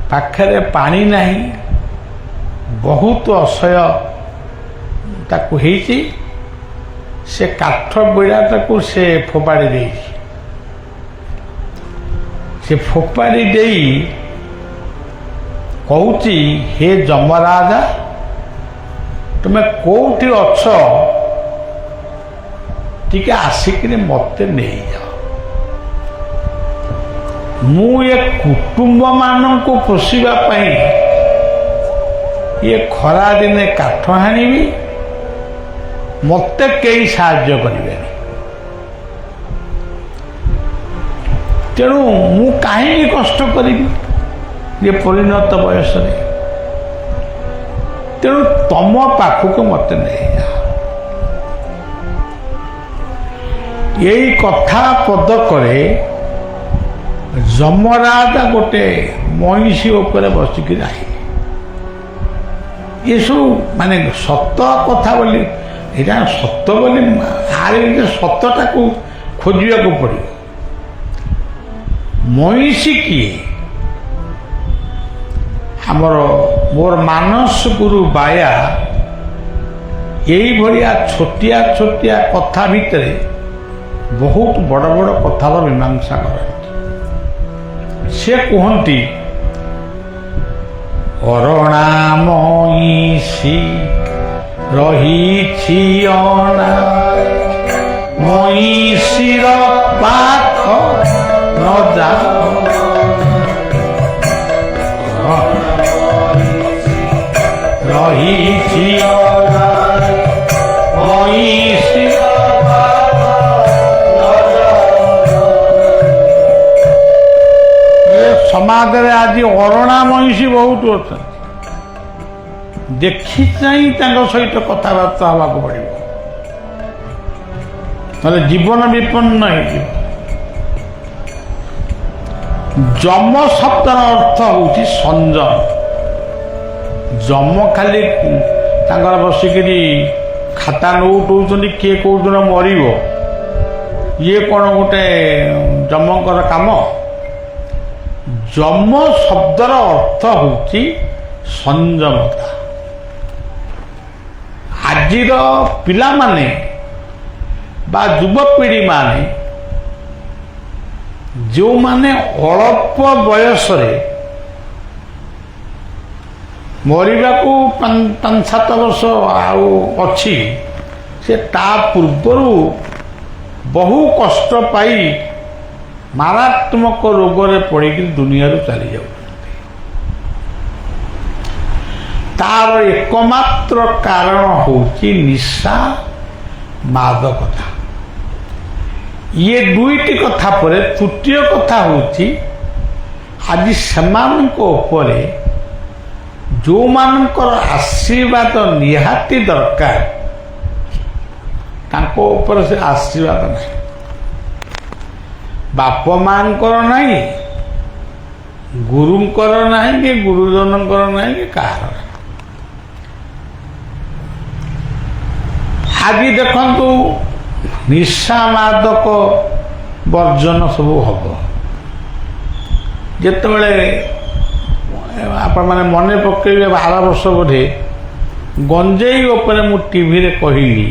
ପାଖରେ ପାଣି ନାହିଁ, ବହୁତ ଅସହ୍ୟ ତାକୁ ହେଇଛି। ସେ କାଠ ବିଡ଼ାଟାକୁ ସେ ଫୋପାଡ଼ି ଦେଇଛି। ସେ ଫୋପାଡ଼ି ଦେଇ କହୁଛି, ହେ ଯମରାଜା, ତୁମେ କୋଉଠି ଅଛ, ଟିକେ ଆସିକିରି ମୋତେ ନେଇଯାଅ। ମୁଁ ଏ କୁଟୁମ୍ବମାନଙ୍କୁ ପୋଷିବା ପାଇଁ ଏ ଖରାଦିନେ କାଠ ହାଣିବି, ମୋତେ କେହି ସାହାଯ୍ୟ କରିବେନି। ତେଣୁ ମୁଁ କାହିଁକି କଷ୍ଟ କରିବି ଏ ପରିଣତ ବୟସରେ? ତେଣୁ ତମ ପାଖକୁ ମୋତେ ନେଇଯାଅ। ଏଇ କଥା ପଦକରେ ଯମରାଜ ଗୋଟେ ମଇଁଷି ଉପରେ ବସିକି ଆସିଲେ। ଏସବୁ ମାନେ ସତ କଥା ବୋଲି, ଏଇଟା ସତ ବୋଲି, ସତଟାକୁ ଖୋଜିବାକୁ ପଡ଼ିବ। ମଇଁଷି କିଏ? ମୋର ମାନସ ଗୁରୁ ବାୟା ଏଇଭଳିଆ ଛୋଟିଆ ଛୋଟିଆ କଥା ଭିତରେ ବହୁତ ବଡ଼ ବଡ଼ କଥାର ମୀମାଂସା କରନ୍ତି। ସେ କୁହନ୍ତି, ଅରଣା ମଇଁଷି ରହିଛି ଅଣା, ମଇଁଷିର ପାଖ ନ ଯାଅ, ରହିଛି ଅଣା, ମଇଁଷି। ସମାଜରେ ଆଜି ଅରଣା ମଇଁଷି ବହୁତ ଅଛନ୍ତି। ଦେଖି ଚାହିଁ ତାଙ୍କ ସହିତ କଥାବାର୍ତ୍ତା ହେବାକୁ ପଡ଼ିବ, ନହେଲେ ଜୀବନ ବିପନ୍ନ ହେଇଯିବ। ଯମ ଶବ୍ଦର ଅର୍ଥ ହେଉଛି ସଂଯମ। ଯମ ଖାଲି ତାଙ୍କର ବସିକିରି ଖାତା ନଉଟଉଛନ୍ତି, କିଏ କୋଉ ଦିନ ମରିବ, ଇଏ କ'ଣ ଗୋଟେ ଯମଙ୍କର କାମ? ଯମ ଶବ୍ଦର ଅର୍ଥ ହେଉଛି ସଂଯମତା। ଆଜିର ପିଲାମାନେ ବା ଯୁବପିଢ଼ିମାନେ ଯେଉଁମାନେ ଅଳ୍ପ ବୟସରେ ମରିବାକୁ 5-7 ବର୍ଷ ଆଉ ଅଛି, ସେ ତା ପୂର୍ବରୁ ବହୁ କଷ୍ଟ ପାଇ ମାରାତ୍ମକ ରୋଗରେ ପଡ଼ିକି ଦୁନିଆରୁ ଚାଲି ଯାଉଛନ୍ତି। तार एकमात्र कारण होची निशा मादकता। ये दुईटी कथा परे तृतीय कथा होची आज सेमानक उपरे जो मानकर आशीर्वाद निहाती दरकार तांको ऊपर से आशीर्वाद नहीं, बाप मांकर नहीं, गुरुंकर नहीं कि गुरुजनकर नहीं कि कहार। आज देखंतु निशा मादक वर्जन सब हम जिते आपण मैंने मन पकड़े 12 वर्ष बोधे गंजेई उपरे मु टीवी रे कहली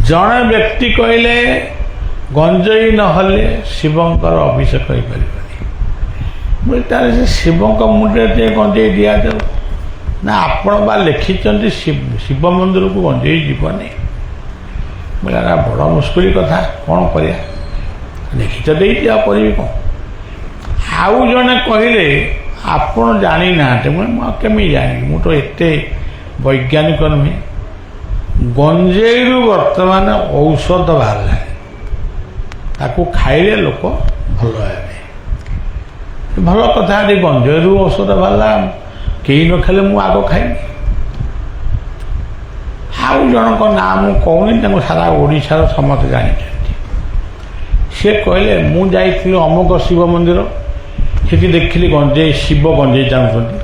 जड़े व्यक्ति कहले गंजेई नहले शिवंकर अभिषेक हो पारे शिवंक मुंडे गंजेई दि जाऊ ना आपण बा लिखिं शिव मंदिर को गंजेई जीवनी बोला बड़ मुस्किल कथा कौन कर लिखि तो दे करी कौन आउ जड़े कहले आपण जानी ना केमी जानी मु तो एते वैज्ञानिक नुहे गंजेई वर्तमान औषध बाहर ताकू खाइले लोक भल हे भल कथा गंजेई औषध बाहर कहीं न खाले मु आग खाइबी आउ जनक ना मु कहूनी सारा ओडिशार समस्त जानी सी कहले मु जाइली अमुक शिव मंदिर से देखिली गंजेई शिव गंजेई चाहते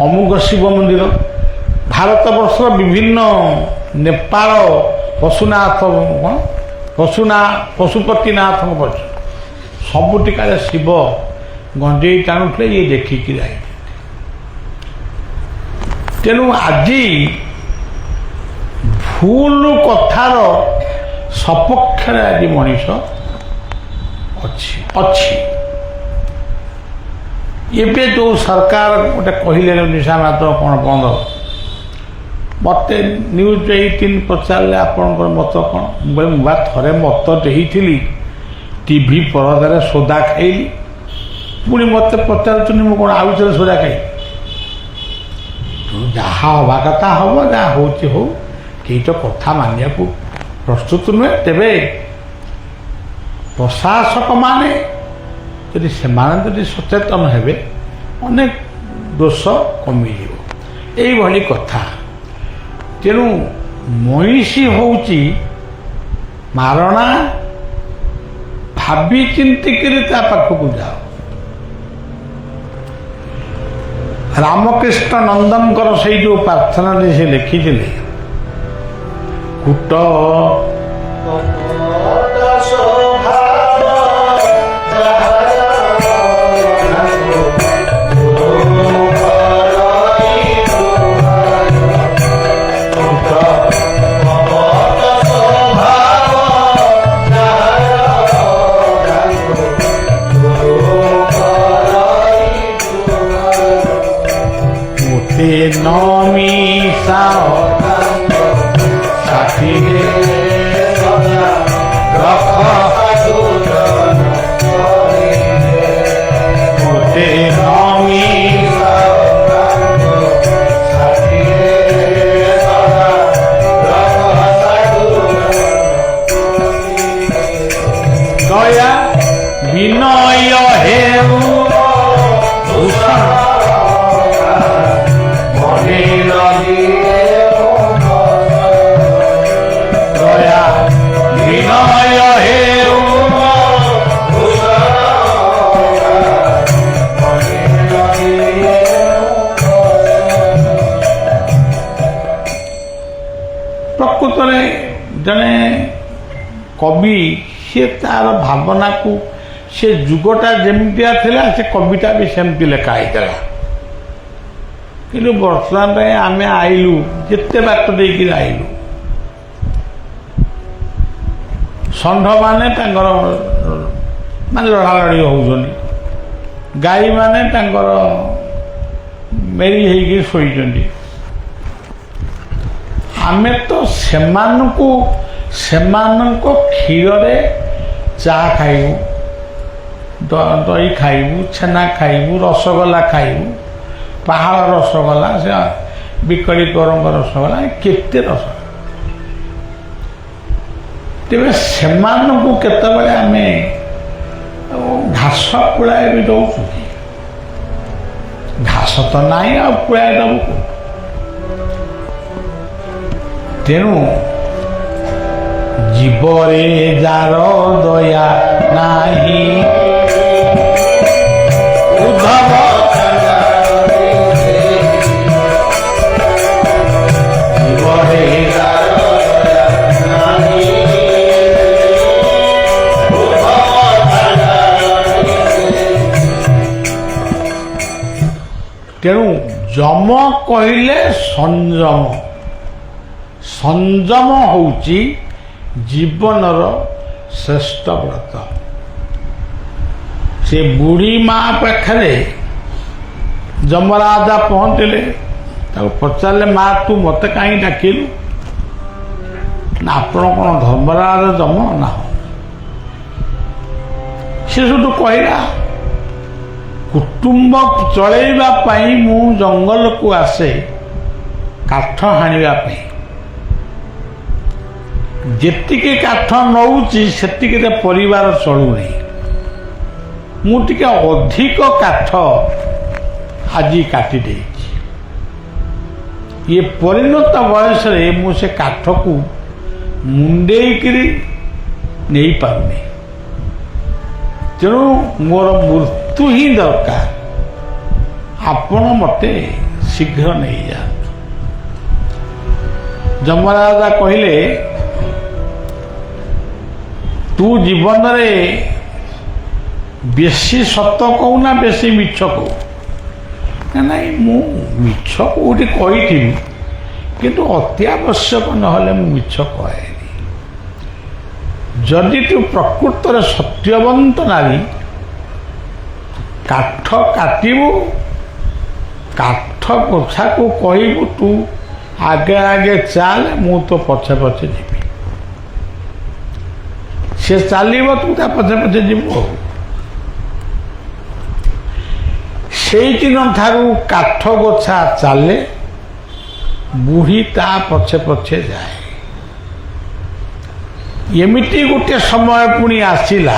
अमुक शिव मंदिर भारत वर्ष विभिन्न नेपाल पशुनाथ पशुपतिनाथ सबुटिका शिव गंजेई टाणुले ये देखिक जाए तेणु आज भूल कथार सपक्ष आज मनीष अच्छी एबे जो सरकार गोटे कहले निशा मात्र कौन बंद मत न्यूज 18 पचारे आपण मत कौन बोले मुझे थे मत देती टीवी परदार सोदा खाइली पुणी मत पचार मुझे कौन आउ थे सोदा खाई जहाँ हवा कथा हम जहाँ हो कई तो कथा मानिया प्रस्तुत नुहे तेरे प्रशासक माने यदि से सचेतन हेबे अनेक दोष कमी यही कथा तेणु मनीषी होउची मारणा भावी चिंतिक पाखक जाओ रामकृष्ण नंदनकर से जो प्रार्थना से लिखी कूट नमी साथी मोटे नमी दया विनय हेउ भूषण दया विनय हेउ प्रकृत में जने कवि सी तार भावना को से जुगटा जमिया थिला से कविता भी सेमती लेखाई कि बर्तमान आम आईलु जिते बाट देकर आईलु षंढ माने माने लड़ालड़ी होउछनी गाई माने मेरी होगी शोई आमे तो सेमानकु सेमानक क्षीर चा खाइबू दही खाइबू छेना खाइबू रसगोला खाइबू ପାହାଳ ରସଗୋଲା, ସେ ବିକଳି କରଙ୍କ ରସଗୋଲା, କେତେ ରସଗୋଲା। ତେବେ ସେମାନଙ୍କୁ କେତେବେଳେ ଆମେ ଘାସ ପୁଳାଏ ବି ଦଉଛୁ କି? ଘାସ ତ ନାହିଁ, ଆଉ ପୁଳାଏ ଦେବୁ କୋଉଠୁ? ତେଣୁ ଜୀବରେ ଯାର ଦୟା ନାହିଁ, ଉଦ୍ଧବ ଜୀବରେ ତେଣୁ ଯମ କହିଲେ ସଂଯମ। ସଂଯମ ହେଉଛି ଜୀବନର ଶ୍ରେଷ୍ଠ ବ୍ରତ। ସେ ବୁଢ଼ୀ ମା ପାଖରେ ଯମରାଜା ପହଞ୍ଚିଲେ, ତାକୁ ପଚାରିଲେ, ମା ତୁ ମୋତେ କାହିଁକି ଡାକିଲୁ? ନା ଆପଣ କ'ଣ ଧର୍ମରାଜ ଯମ? ନା। ସେ ସେଠୁ କହିଲା, କୁଟୁମ୍ବ ଚଳେଇବା ପାଇଁ ମୁଁ ଜଙ୍ଗଲକୁ ଆସେ କାଠ ହାଣିବା ପାଇଁ। ଯେତିକି କାଠ ନେଉଛି ସେତିକିରେ ପରିବାର ଚଳୁନି। ମୁଁ ଟିକେ ଅଧିକ କାଠ ଆଜି କାଟି ଦେଇଛି। ଇଏ ପରିଣତ ବୟସରେ ମୁଁ ସେ କାଠକୁ ମୁଣ୍ଡେଇକିରି ନେଇପାରୁନି। ତେଣୁ ମୋର ମୃତ୍ୟୁ ହିଁ ଦରକାର। ଆପଣ ମୋତେ ଶୀଘ୍ର ନେଇଯାଆନ୍ତୁ। ଯମରାଜା କହିଲେ, ତୁ ଜୀବନରେ ବେଶୀ ସତ କହୁ ନା ବେଶୀ ମିଛ କହୁ? ନାଇଁ, ମୁଁ ମିଛ କୋଉଠି କହିଥିବି, କିନ୍ତୁ ଅତି ଆବଶ୍ୟକ ନହେଲେ ମୁଁ ମିଛ କହେନି। ଯଦି ତୁ ପ୍ରକୃତରେ ସତ୍ୟବନ୍ତ ନାରୀ, କାଠ କାଟିବୁ, କାଠ ଗୋଛାକୁ କହିବୁ ତୁ ଆଗେ ଆଗେ ଚାଲ, ମୁଁ ତ ପଛେ ପଛେ ଯିବି। ସେ ଚାଲିବ, ତୁ ତା ପଛେ ପଛେ ଯିବୁ। ସେଇଦିନ ଠାରୁ କାଠ ଗୋଛା ଚାଲେ, ବୁଢ଼ୀ ତା ପଛେ ପଛେ ଯାଏ। ଏମିତି ଗୋଟିଏ ସମୟ ପୁଣି ଆସିଲା,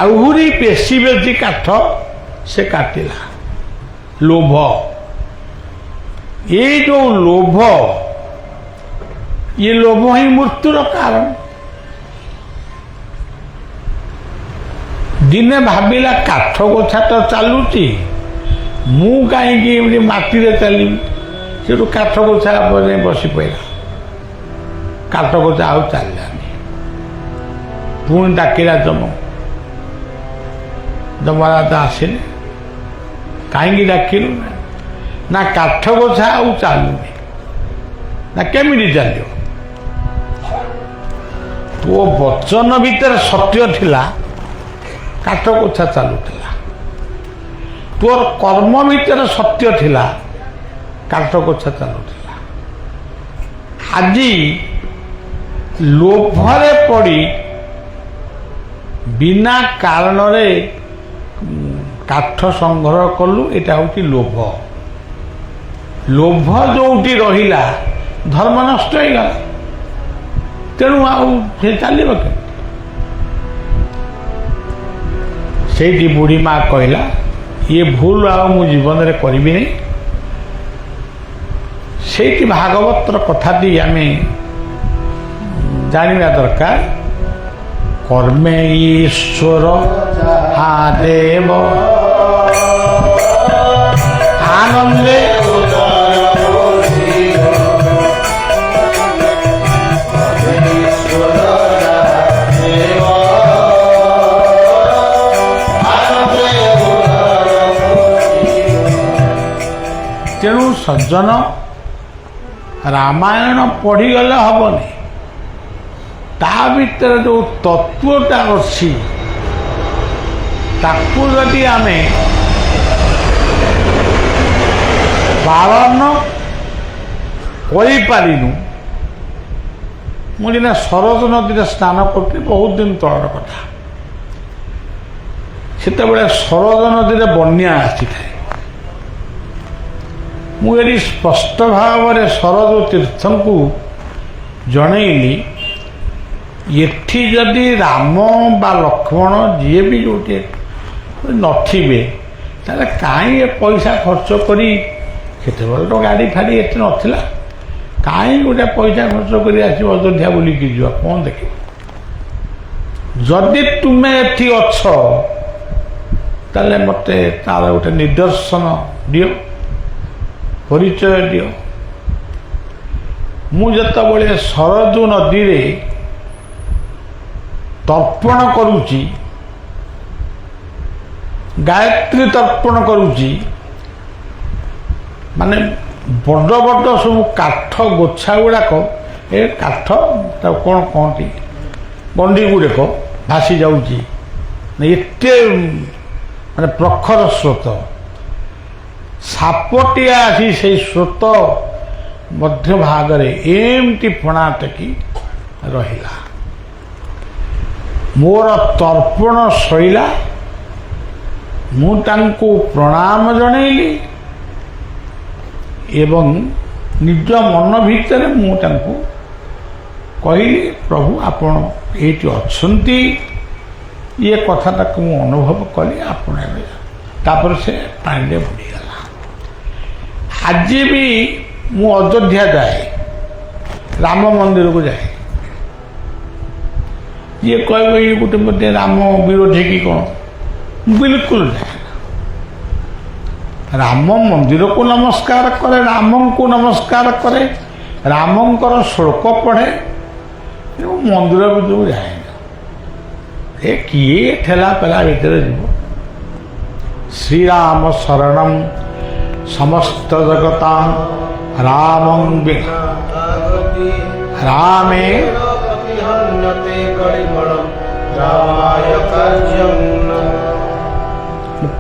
ଆହୁରି ବେଶୀ ବେଶୀ କାଠ ସେ କାଟିଲା। ଲୋଭ, ଏଇ ଯୋଉ ଲୋଭ, ଇଏ ଲୋଭ ହିଁ ମୃତ୍ୟୁର କାରଣ। ଦିନେ ଭାବିଲା, କାଠ ଗୋଛା ତ ଚାଲୁଛି, ମୁଁ କାହିଁକି ଏମିତି ମାଟିରେ ଚାଲିବି? ସେଠୁ କାଠ ଗୋଛା ଉପରେ ବସି ପଡ଼ିଲା। କାଠ ଗୋଛା ଆଉ ଚାଲିଲାନି। ପୁଣି ଡାକିଲା ଯମରାଜା ଆସିଲେ। କାହିଁକି ଡାକିଲୁ? ନା କାଠ ଗୋଛା ଆଉ ଚାଲୁନି। ନା କେମିତି ଚାଲିବ? ତୋ ବଚନ ଭିତରେ ସତ୍ୟ ଥିଲା, କାଠ ଗୋଛା ଚାଲୁଥିଲା। ତୋର କର୍ମ ଭିତରେ ସତ୍ୟ ଥିଲା, କାଠ ଗୋଛା ଚାଲୁଥିଲା। ଆଜି ଲୋଭରେ ପଡ଼ି ବିନା କାରଣରେ କାଠ ସଂଗ୍ରହ କଲୁ। ଏଇଟା ହେଉଛି ଲୋଭ। ଲୋଭ ଯୋଉଠି ରହିଲା, ଧର୍ମ ନଷ୍ଟ ହେଇଗଲା। ତେଣୁ ଆଉ ସେ ଚାଲିବ କେମିତି? ସେଇଠି ବୁଢ଼ୀ ମା କହିଲା, ଇଏ ଭୁଲ ଆଉ ମୁଁ ଜୀବନରେ କରିବିନି। ସେଇଠି ଭାଗବତର କଥାଟି ଆମେ ଜାଣିବା ଦରକାର। କର୍ମେ ଈଶ୍ୱର হা দেব আনন্দে ତେଣୁ ସଜ୍ଜନ ରାମାୟଣ ପଢ଼ିଗଲେ ହବନି, ତା ଭିତରେ ଯେଉଁ ତତ୍ତ୍ୱଟା ଅଛି ତାକୁ ଯଦି ଆମେ ପାଳନ କରିପାରିନୁ। ମୁଁ ଦିନେ ସରଜ ନଦୀରେ ସ୍ନାନ କରୁଥିଲି, ବହୁତ ଦିନ ତଳର କଥା। ସେତେବେଳେ ସରଜ ନଦୀରେ ବନ୍ୟା ଆସିଥାଏ। ମୁଁ ଏଠି ସ୍ପଷ୍ଟ ଭାବରେ ଶରଦ ତୀର୍ଥଙ୍କୁ ଜଣେଇଲି ଏଠି ଯଦି ରାମ ବା ଲକ୍ଷ୍ମଣ ଯିଏ ବି ଯେଉଁଠି ନଥିବେ ତାହେଲେ କାହିଁ ଏ ପଇସା ଖର୍ଚ୍ଚ କରି ସେତେବେଳେ ତ ଗାଡ଼ି ଫାଡ଼ି ଏତେ ନଥିଲା କାହିଁ ଗୋଟେ ପଇସା ଖର୍ଚ୍ଚ କରି ଆସିବ ଅଯୋଧ୍ୟା ବୁଲିକି ଯିବ କ'ଣ ଦେଖିବ ଯଦି ତୁମେ ଏଠି ଅଛ ତାହେଲେ ମୋତେ ତାର ଗୋଟେ ନିଦର୍ଶନ ଦିଅ ପରିଚୟ ଦିଅ ମୁଁ ଯେତେବେଳେ ସରଜୁ ନଦୀରେ ତର୍ପଣ କରୁଛି ଗାୟତ୍ରୀ ତର୍ପଣ କରୁଛି ମାନେ ବଡ଼ ବଡ଼ ସବୁ କାଠ ଗୋଛା ଗୁଡ଼ାକ ଏ କାଠ ତାକୁ କ'ଣ କହନ୍ତି ଗଣ୍ଡି ଗୁଡ଼ିକ ଭାସି ଯାଉଛି ଏତେ ମାନେ ପ୍ରଖର ସ୍ରୋତ ସାପଟିଏ ଆସି ସେଇ ସ୍ରୋତ ମଧ୍ୟ ଭାଗରେ ଏମିତି ଫଣା ଟେକି ରହିଲା ମୋର ତର୍ପଣ ସଇଲା ମୁଁ ତାଙ୍କୁ ପ୍ରଣାମ ଜଣେଇଲି ଏବଂ ନିଜ ମନ ଭିତରେ ମୁଁ ତାଙ୍କୁ କହିଲି ପ୍ରଭୁ ଆପଣ ଏଇଠି ଅଛନ୍ତି ଇଏ କଥାଟାକୁ ମୁଁ ଅନୁଭବ କଲି ଆପଣ ଏବେ ତାପରେ ସେ ପାଣିରେ ବୁଡ଼ିଗଲା ଆଜି ବି ମୁଁ ଅଯୋଧ୍ୟା ଯାଏ ରାମ ମନ୍ଦିରକୁ ଯାଏ ଇଏ କହିବ ଇଏ ଗୋଟେ ବୋଧେ ରାମ ବିରୋଧୀ କି କ'ଣ ବିଲକୁଲ ଯାଏ ରାମ ମନ୍ଦିରକୁ ନମସ୍କାର କରେ ରାମଙ୍କୁ ନମସ୍କାର କରେ ରାମଙ୍କର ଶ୍ଲୋକ ପଢ଼େ ମନ୍ଦିର ଭିତରକୁ ଯାଏନି ଏ କିଏ ଠେଲା ପେଲା ଭିତରେ ଯିବ ଶ୍ରୀରାମ ଶରଣମ୍ ସମସ୍ତ ଜଗତା ରାମଂ ରାମେ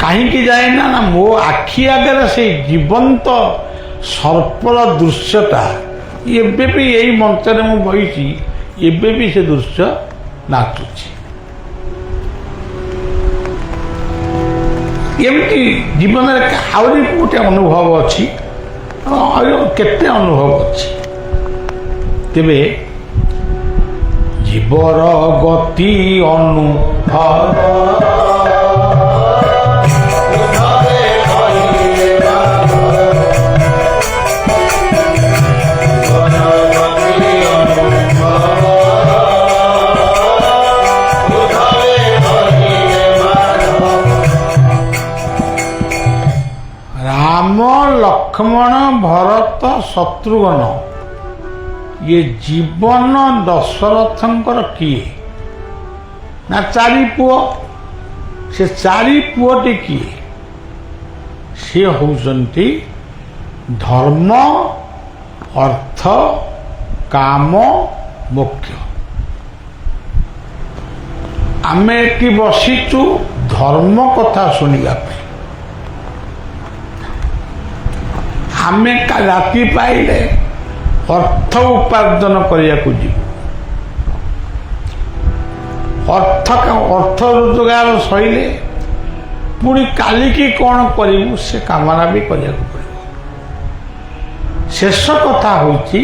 କାହିଁକି ଯାଏ ନା ମୋ ଆଖି ଆଗରେ ସେଇ ଜୀବନ୍ତ ସର୍ପର ଦୃଶ୍ୟଟା ଏବେ ବି ଏଇ ମଞ୍ଚରେ ମୁଁ ବସିଛି ଏବେ ବି ସେ ଦୃଶ୍ୟ ନାଚୁଛି ଏମିତି ଜୀବନରେ ଆହୁରି ଗୋଟେ ଅନୁଭବ ଅଛି କେତେ ଅନୁଭବ ଅଛି ତେବେ ଜୀବର ଗତି ଅନୁଭବ ରାମ ଲକ୍ଷ୍ମଣ ଭରତ ଶତ୍ରୁଘ୍ନ ଇଏ ଜୀବନ ଦଶରଥଙ୍କର କିଏ ନା ଚାରି ପୁଅ ସେ ଚାରି ପୁଅଟି କିଏ ସେ ହେଉଛନ୍ତି ଧର୍ମ ଅର୍ଥ କାମ ମୋକ୍ଷ ଆମେ ଏଠି ବସିଛୁ ଧର୍ମ କଥା ଶୁଣିବା ପାଇଁ ଆମେ ରାତି ପାଇଲେ ଅର୍ଥ ଉପାର୍ଜନ କରିବାକୁ ଯିବୁ ଅର୍ଥ ରୋଜଗାର ସରିଲେ ପୁଣି କାଲିକି କ'ଣ କରିବୁ ସେ କାମନା ବି କରିବାକୁ ପଡ଼ିବ ଶେଷ କଥା ହେଉଛି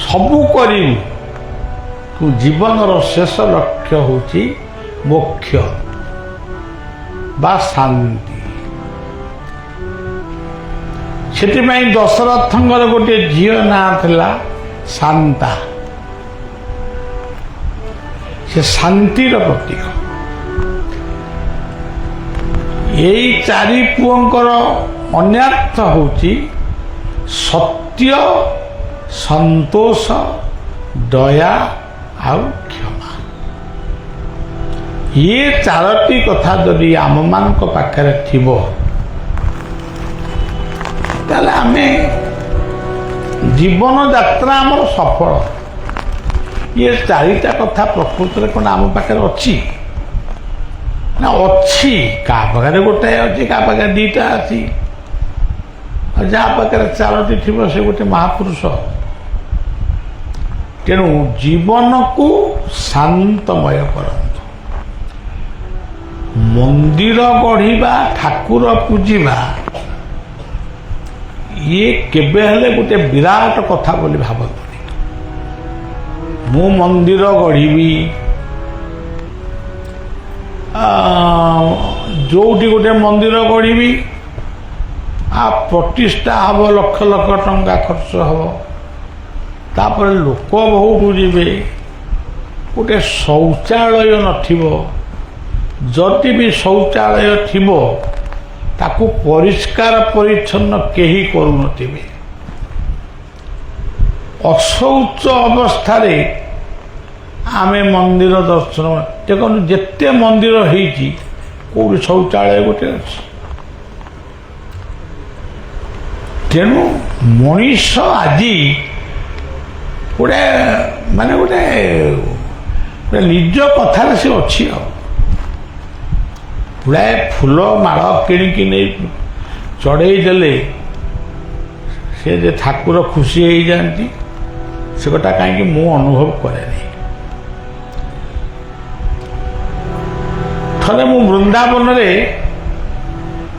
ସବୁ କରିବୁ ତୁ ଜୀବନର ଶେଷ ଲକ୍ଷ୍ୟ ହେଉଛି ମୋକ୍ଷ ବା ଶାନ୍ତି ସେଥିପାଇଁ ଦଶରଥଙ୍କର ଗୋଟିଏ ଝିଅ ନାଁ ଥିଲା ଶାନ୍ତା ସେ ଶାନ୍ତିର ପ୍ରତୀକ ଏଇ ଚାରି ପୁଅଙ୍କର ଅନ୍ୟାର୍ଥ ହେଉଛି ସତ୍ୟ ସନ୍ତୋଷ ଦୟା ଆଉ କ୍ଷମା ଇଏ ଚାରୋଟି କଥା ଯଦି ଆମମାନଙ୍କ ପାଖରେ ଥିବ ତାହେଲେ ଆମେ ଜୀବନ ଯାତ୍ରା ଆମର ସଫଳ ଇଏ ଚାରିଟା କଥା ପ୍ରକୃତରେ କ'ଣ ଆମ ପାଖରେ ଅଛି ନା ଅଛି କାହା ପାଖରେ ଗୋଟାଏ ଅଛି କାହା ପାଖରେ ଦୁଇଟା ଅଛି ଆଉ ଯାହା ପାଖରେ ଚାରୋଟି ଥିବ ସେ ଗୋଟେ ମହାପୁରୁଷ ତେଣୁ ଜୀବନକୁ ଶାନ୍ତମୟ କରନ୍ତୁ ମନ୍ଦିର ଗଢ଼ିବା ଠାକୁର ପୂଜିବା ଇଏ କେବେ ହେଲେ ଗୋଟେ ବିରାଟ କଥା ବୋଲି ଭାବନ୍ତୁନି। ମୁଁ ମନ୍ଦିର ଗଢ଼ିବି, ଯେଉଁଠି ଗୋଟେ ମନ୍ଦିର ଗଢ଼ିବି, ପ୍ରତିଷ୍ଠା ହେବ, ଲକ୍ଷ ଲକ୍ଷ ଟଙ୍କା ଖର୍ଚ୍ଚ ହେବ, ତାପରେ ଲୋକ ବହୁତ ଯିବେ, ଗୋଟେ ଶୌଚାଳୟ ନଥିବ, ଯଦି ବି ଶୌଚାଳୟ ଥିବ ତାକୁ ପରିଷ୍କାର ପରିଚ୍ଛନ୍ନ କେହି କରୁନଥିବେ। ଅଶୌଚ ଅବସ୍ଥାରେ ଆମେ ମନ୍ଦିର ଦର୍ଶନ, ଦେଖନ୍ତୁ ଯେତେ ମନ୍ଦିର ହେଇଛି କେଉଁଠି ଶୌଚାଳୟ ଗୋଟେ ଅଛି। ତେଣୁ ମଣିଷ ଆଜି ଗୋଟେ ମାନେ ଗୋଟେ ନିଜ କଥାରେ ସେ ଅଛି। ଆଉ ଗୁଡ଼ାଏ ଫୁଲ ମାଳ କିଣିକି ନେଇ ଚଢ଼େଇ ଦେଲେ ସେ ଯେ ଠାକୁର ଖୁସି ହେଇଯାଆନ୍ତି, ସେ କଥା କାହିଁକି ମୁଁ ଅନୁଭବ କରେନି। ଥରେ ମୁଁ ବୃନ୍ଦାବନରେ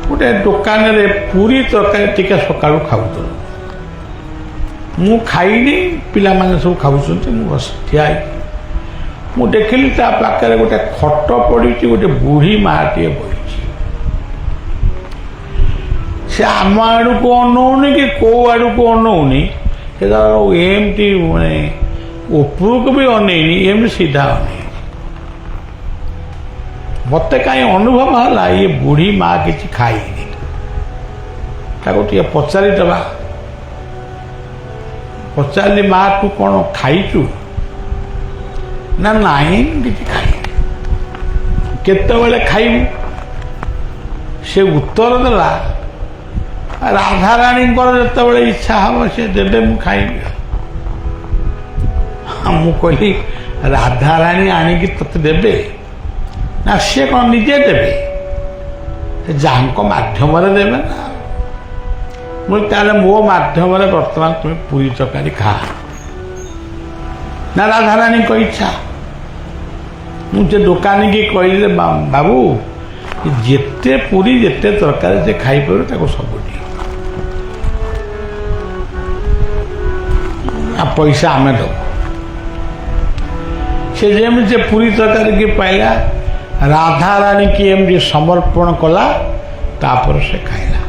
ଗୋଟେ ଦୋକାନରେ ପୁରୀ ତରକାରୀ ଟିକେ ସକାଳୁ ଖାଉଥିଲି। ମୁଁ ଖାଇନି, ପିଲାମାନେ ସବୁ ଖାଉଛନ୍ତି, ମୁଁ ବସି ଠିଆ ହେଇକି ମୁଁ ଦେଖିଲି ତା ପାଖରେ ଗୋଟେ ଖଟ ପଡ଼ିଛି, ଗୋଟେ ବୁଢ଼ୀ ମାଆଟିଏ ବସିଛି। ସେ ଆମ ଆଡ଼କୁ ଅନଉନି କି କେଉଁ ଆଡ଼କୁ ଅନଉନି, ସେ ଏମିତି ମାନେ ଉପରକୁ ବି ଅନେଇନି, ଏମିତି ସିଧା ଅନେଇ। ମୋତେ କାହିଁ ଅନୁଭବ ହେଲା ଇଏ ବୁଢ଼ୀ ମାଆ କିଛି ଖାଇନି। ତାକୁ ଟିକେ ପଚାରିଦେବା। ପଚାରିଲି, ମା ତୁ କ'ଣ ଖାଇଛୁ? ନା ନାହିଁ, କିଛି ଖାଇନି। କେତେବେଳେ ଖାଇବୁ? ସେ ଉତ୍ତର ଦେଲା, ରାଧାରାଣୀଙ୍କର ଯେତେବେଳେ ଇଚ୍ଛା ହେବ ସେ ଦେବେ, ମୁଁ ଖାଇବି। ମୁଁ କହିଲି, ରାଧାରାଣୀ ଆଣିକି ତୋତେ ଦେବେ ନା ସିଏ କ'ଣ ନିଜେ ଦେବେ? ସେ ଯାହାଙ୍କ ମାଧ୍ୟମରେ ଦେବେ ନା। ମୁଁ ତାହେଲେ ମୋ ମାଧ୍ୟମରେ ବର୍ତ୍ତମାନ ତୁମେ ପୁରୀ ତରକାରୀ ଖା। ନା ରାଧାରାଣୀଙ୍କ ଇଚ୍ଛା। ମୁଁ ସେ ଦୋକାନୀକି କହିଲି, ବାବୁ ଯେତେ ପୁରୀ ଯେତେ ତରକାରୀ ସେ ଖାଇପାରିବ, ତାକୁ ସବୁ ଦିଅ, ପଇସା ଆମେ ଦେବୁ। ସେ ଯେମିତି ସେ ପୁରୀ ତରକାରୀ କି ପାଇଲା, ରାଧାରାଣୀ କି ଏମିତି ସମର୍ପଣ କଲା, ତାପରେ ସେ ଖାଇଲା।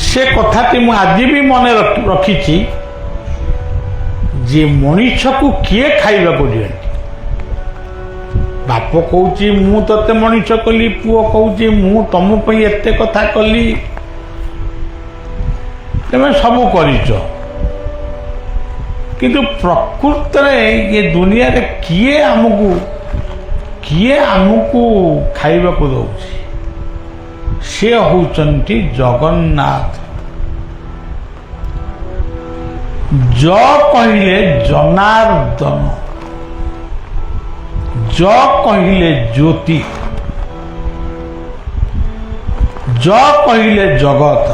ସେ କଥାଟି ମୁଁ ଆଜି ବି ମନେ ରଖିଛି ଯେ ମଣିଷକୁ କିଏ ଖାଇବାକୁ ଦିଅନ୍ତି? ବାପ କହୁଛି ମୁଁ ତତେ ମଣିଷ କଲି, ପୁଅ କହୁଛି ମୁଁ ତମ ପାଇଁ ଏତେ କଥା କଲି, ତମେ ସବୁ କରିଛ। କିନ୍ତୁ ପ୍ରକୃତରେ ଏ ଦୁନିଆରେ କିଏ ଆମକୁ ଖାଇବାକୁ ଦଉଛି? ସେ ହେଉଛନ୍ତି ଜଗନ୍ନାଥ। ଜ କହିଲେ ଜନାର୍ଦ୍ଦନ, ଜ କହିଲେ ଜ୍ୟୋତି, ଜ କହିଲେ ଜଗତ।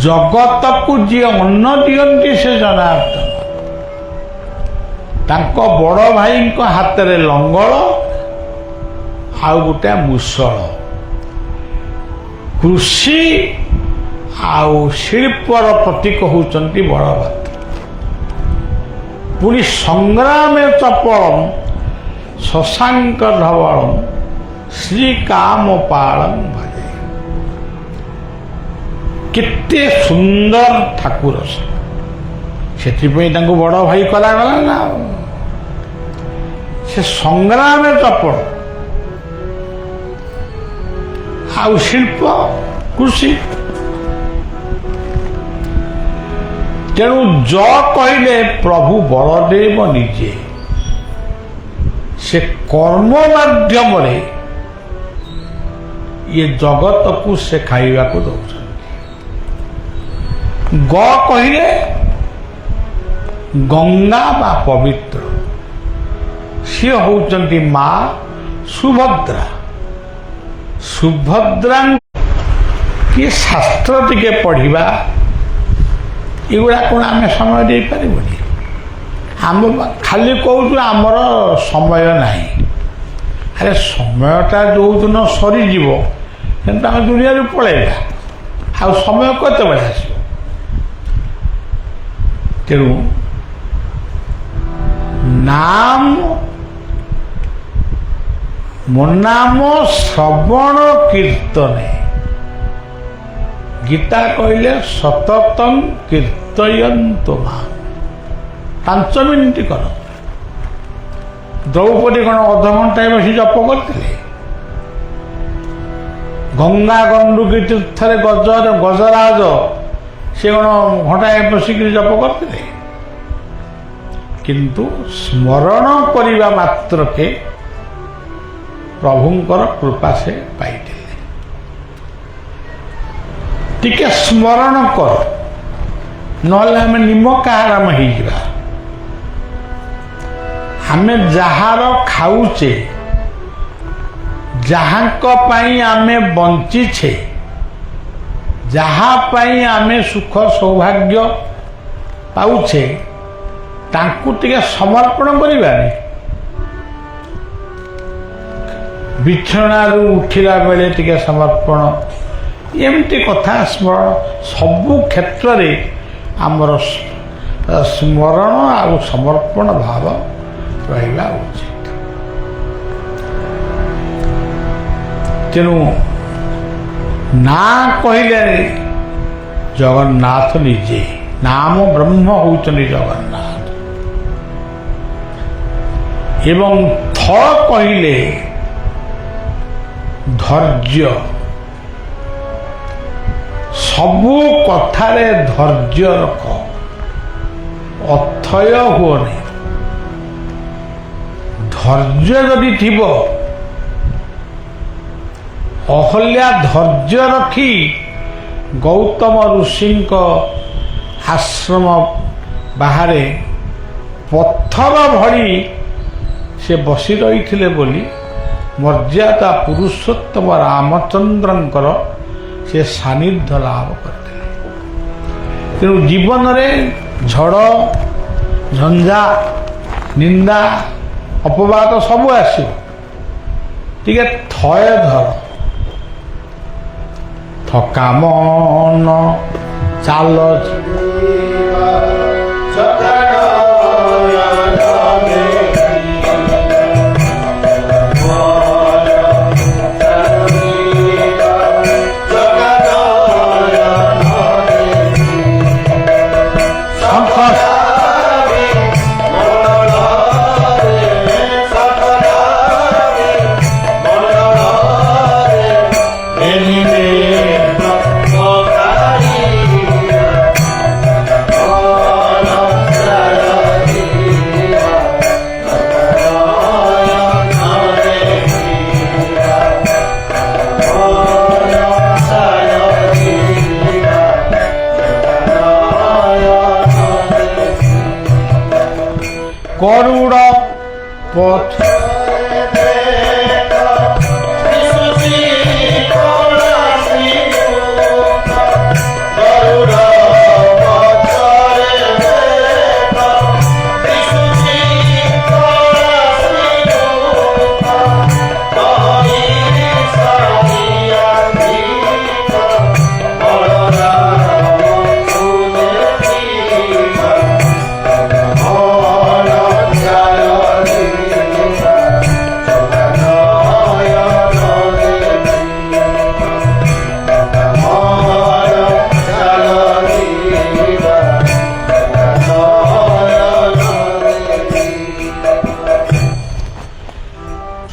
ଜଗତକୁ ଯିଏ ଅନ୍ନ ଦିଅନ୍ତି ସେ ଜନାର୍ଦ୍ଦନ। ତାଙ୍କ ବଡ଼ ଭାଇଙ୍କ ହାତରେ ଲଙ୍ଗଳ ଆଉ ଗୋଟେ ମୂଷଳ। କୃଷି ଆଉ ଶିଳ୍ପର ପ୍ରତୀକ ହେଉଛନ୍ତି ବଳଭଦ୍ର। ପୁଣି ସଂଗ୍ରାମେ ଚପଳମ୍ ଶଶାଙ୍କ ଧବଳମ୍ ଶ୍ରୀକାମପାଳଂ ଭଜେ। କେତେ ସୁନ୍ଦର ଠାକୁର ସେ, ସେଥିପାଇଁ ତାଙ୍କୁ ବଡ଼ ଭାଇ କରାଗଲା ନା। ସେ ସଂଗ୍ରାମେ ଚପଳ ଆଉ ଶିଳ୍ପ କୃଷି। ତେଣୁ ଜ କହିଲେ ପ୍ରଭୁ ବଳଦେବ ନିଜେ, ସେ କର୍ମ ମାଧ୍ୟମରେ ଇଏ ଜଗତକୁ ସେ ଖାଇବାକୁ ଦଉଛନ୍ତି। ଗ କହିଲେ ଗଙ୍ଗା ବା ପବିତ୍ର, ସିଏ ହେଉଛନ୍ତି ମା ସୁଭଦ୍ରା। ସୁଭଦ୍ରା କି ଶାସ୍ତ୍ର ଟିକେ ପଢ଼ିବା, ଏଗୁଡ଼ା କ'ଣ ଆମେ ସମୟ ଦେଇପାରିବୁନି? ଆମ ଖାଲି କହୁଛୁ ଆମର ସମୟ ନାହିଁ। ଆରେ ସମୟଟା ଯେଉଁଦିନ ସରିଯିବ କିନ୍ତୁ ଆମେ ଦୁନିଆରୁ ପଳେଇବା, ଆଉ ସମୟ କେତେବେଳେ ଆସିବ? ତେଣୁ ନାମ ମୋ ନାମ ଶ୍ରବଣ କୀର୍ତ୍ତନେ, ଗୀତା କହିଲେ ସତତଂ କୀର୍ତ୍ତୟନ୍ତୁ ମାମ୍। 5 ମିନିଟ୍ କର। ଦ୍ରୌପଦୀ କ'ଣ ଅଧଘଣ୍ଟାଏ ବସି ଜପ କରିଥିଲେ? ଗଙ୍ଗା ଗଣ୍ଡୁକୀ ତୀର୍ଥରେ ଗଜରାଜ ସେ କ'ଣ ଘଣ୍ଟାଏ ବସିକିରି ଜପ କରିଥିଲେ? କିନ୍ତୁ ସ୍ମରଣ କରିବା ମାତ୍ରକେ ପ୍ରଭୁଙ୍କର କୃପା ସେ ପାଇଥିଲେ। ଟିକେ ସ୍ମରଣ କର, ନହେଲେ ଆମେ ନିମକା ଆରାମ ହେଇଯିବା। ଆମେ ଯାହାର ଖାଉଛେ, ଯାହାଙ୍କ ପାଇଁ ଆମେ ବଞ୍ଚିଛେ, ଯାହା ପାଇଁ ଆମେ ସୁଖ ସୌଭାଗ୍ୟ ପାଉଛେ, ତାଙ୍କୁ ଟିକେ ସମର୍ପଣ କରିବାନି। ବିଛଣାରୁ ଉଠିଲା ବେଳେ ଟିକେ ସମର୍ପଣ, ଏମିତି କଥା ସ୍ମରଣ, ସବୁ କ୍ଷେତ୍ରରେ ଆମର ସ୍ମରଣ ଆଉ ସମର୍ପଣ ଭାବ ରହିବା ଉଚିତ। ତେଣୁ ନାଁ କହିଲେ ଜଗନ୍ନାଥ ନିଜେ, ନାମ ବ୍ରହ୍ମ ହେଉଛନ୍ତି ଜଗନ୍ନାଥ। ଏବଂ ଥ କହିଲେ ଧୈର୍ଯ୍ୟ, ସବୁ କଥାରେ ଧୈର୍ଯ୍ୟ ରଖ, ଅଥୟ ହୁଅନି। ଧୈର୍ଯ୍ୟ ଯଦି ଥିବ, ଅହଲ୍ୟା ଧୈର୍ଯ୍ୟ ରଖି ଗୌତମ ଋଷିଙ୍କ ଆଶ୍ରମ ବାହାରେ ପଥର ଭଳି ସେ ବସି ରହିଥିଲେ ବୋଲି ମର୍ଯ୍ୟାଦା ପୁରୁଷୋତ୍ତମ ରାମଚନ୍ଦ୍ରଙ୍କର ସେ ସାନ୍ନିଧ୍ୟ ଲାଭ କରିଥିଲେ। ତେଣୁ ଜୀବନରେ ଝଡ଼ ଝଞ୍ଜା ନିନ୍ଦା ଅପବାଦ ସବୁ ଆସିବ, ଟିକେ ଥୟ ଧର। ଥକା ମନ ଚାଲ গরুড় পথ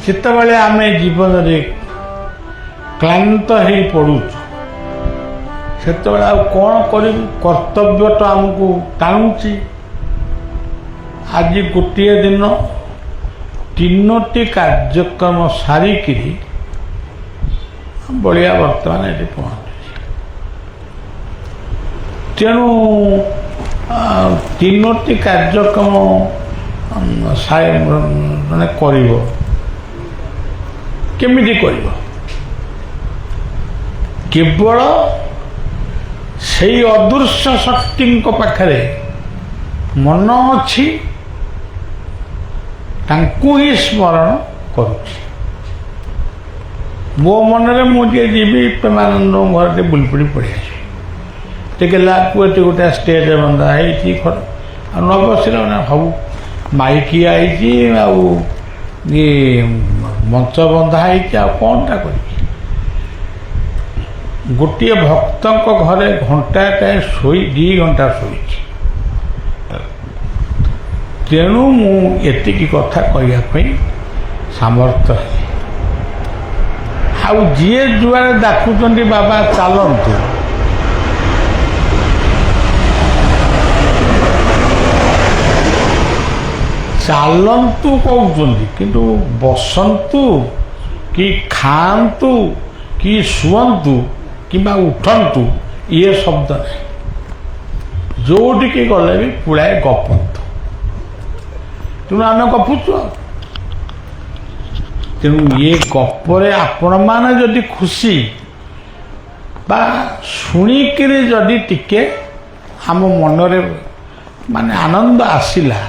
ଯେତେବେଳେ ଆମେ ଜୀବନରେ କ୍ଳାନ୍ତ ହେଇ ପଡ଼ୁଛୁ, ସେତେବେଳେ ଆଉ କ'ଣ କରିବୁ? କର୍ତ୍ତବ୍ୟ ତ ଆମକୁ ଟାଣୁଛି। ଆଜି ଗୋଟିଏ ଦିନ 3ଟି କାର୍ଯ୍ୟକ୍ରମ ସାରିକିରି ବଳିଆ ବର୍ତ୍ତମାନ ଏଠି ପହଞ୍ଚୁଛି। ତେଣୁ 3ଟି କାର୍ଯ୍ୟକ୍ରମ ମାନେ କରିବ, କେମିତି କରିବ? କେବଳ ସେଇ ଅଦୃଶ୍ୟ ଶକ୍ତିଙ୍କ ପାଖରେ ମନ ଅଛି, ତାଙ୍କୁ ହିଁ ସ୍ମରଣ କରୁଛି। ମୋ ମନରେ ମୁଁ ଟିକେ ଯିବି ପ୍ରେମାନନ୍ଦ ଘର ଟିକେ ବୁଲି ବୁଲି ପଳେଇ ଆସିବି ଟିକେ ଲାଗୁ ଏଠି ଗୋଟେ ଷ୍ଟେଜ୍ ବନ୍ଧା ହେଇଛି ଆଉ ନ ବସିଲେ ନା ସବୁ ମାଇକି ଆଇଛି ଆଉ ଇଏ ମଞ୍ଚ ବନ୍ଧା ହେଇଛି ଆଉ କ'ଣଟା କରିବି। ଗୋଟିଏ ଭକ୍ତଙ୍କ ଘରେ ଘଣ୍ଟାଟାଏ ଶୋଇ 2 ଘଣ୍ଟା ଶୋଇଛି। ତେଣୁ ମୁଁ ଏତିକି କଥା କହିବା ପାଇଁ ସାମର୍ଥ୍ୟ ହେଲି। ଆଉ ଯିଏ ଯୁଆଡ଼େ ଡାକୁଛନ୍ତି ବାବା ଚାଲନ୍ତୁ, ଚାଲନ୍ତୁ କହୁଛନ୍ତି, କିନ୍ତୁ ବସନ୍ତୁ କି ଖାଆନ୍ତୁ କି ଶୁଅନ୍ତୁ କିମ୍ବା ଉଠନ୍ତୁ ଇଏ ଶବ୍ଦ ନାହିଁ। ଯେଉଁଠିକି ଗଲେ ବି ପୁଳାଏ ଗପନ୍ତୁ। ତେଣୁ ଆମେ ଗପୁଛୁ ଆଉ। ତେଣୁ ଇଏ ଗପରେ ଆପଣମାନେ ଯଦି ଖୁସି ବା ଶୁଣିକିରି ଯଦି ଟିକେ ଆମ ମନରେ ମାନେ ଆନନ୍ଦ ଆସିଲା,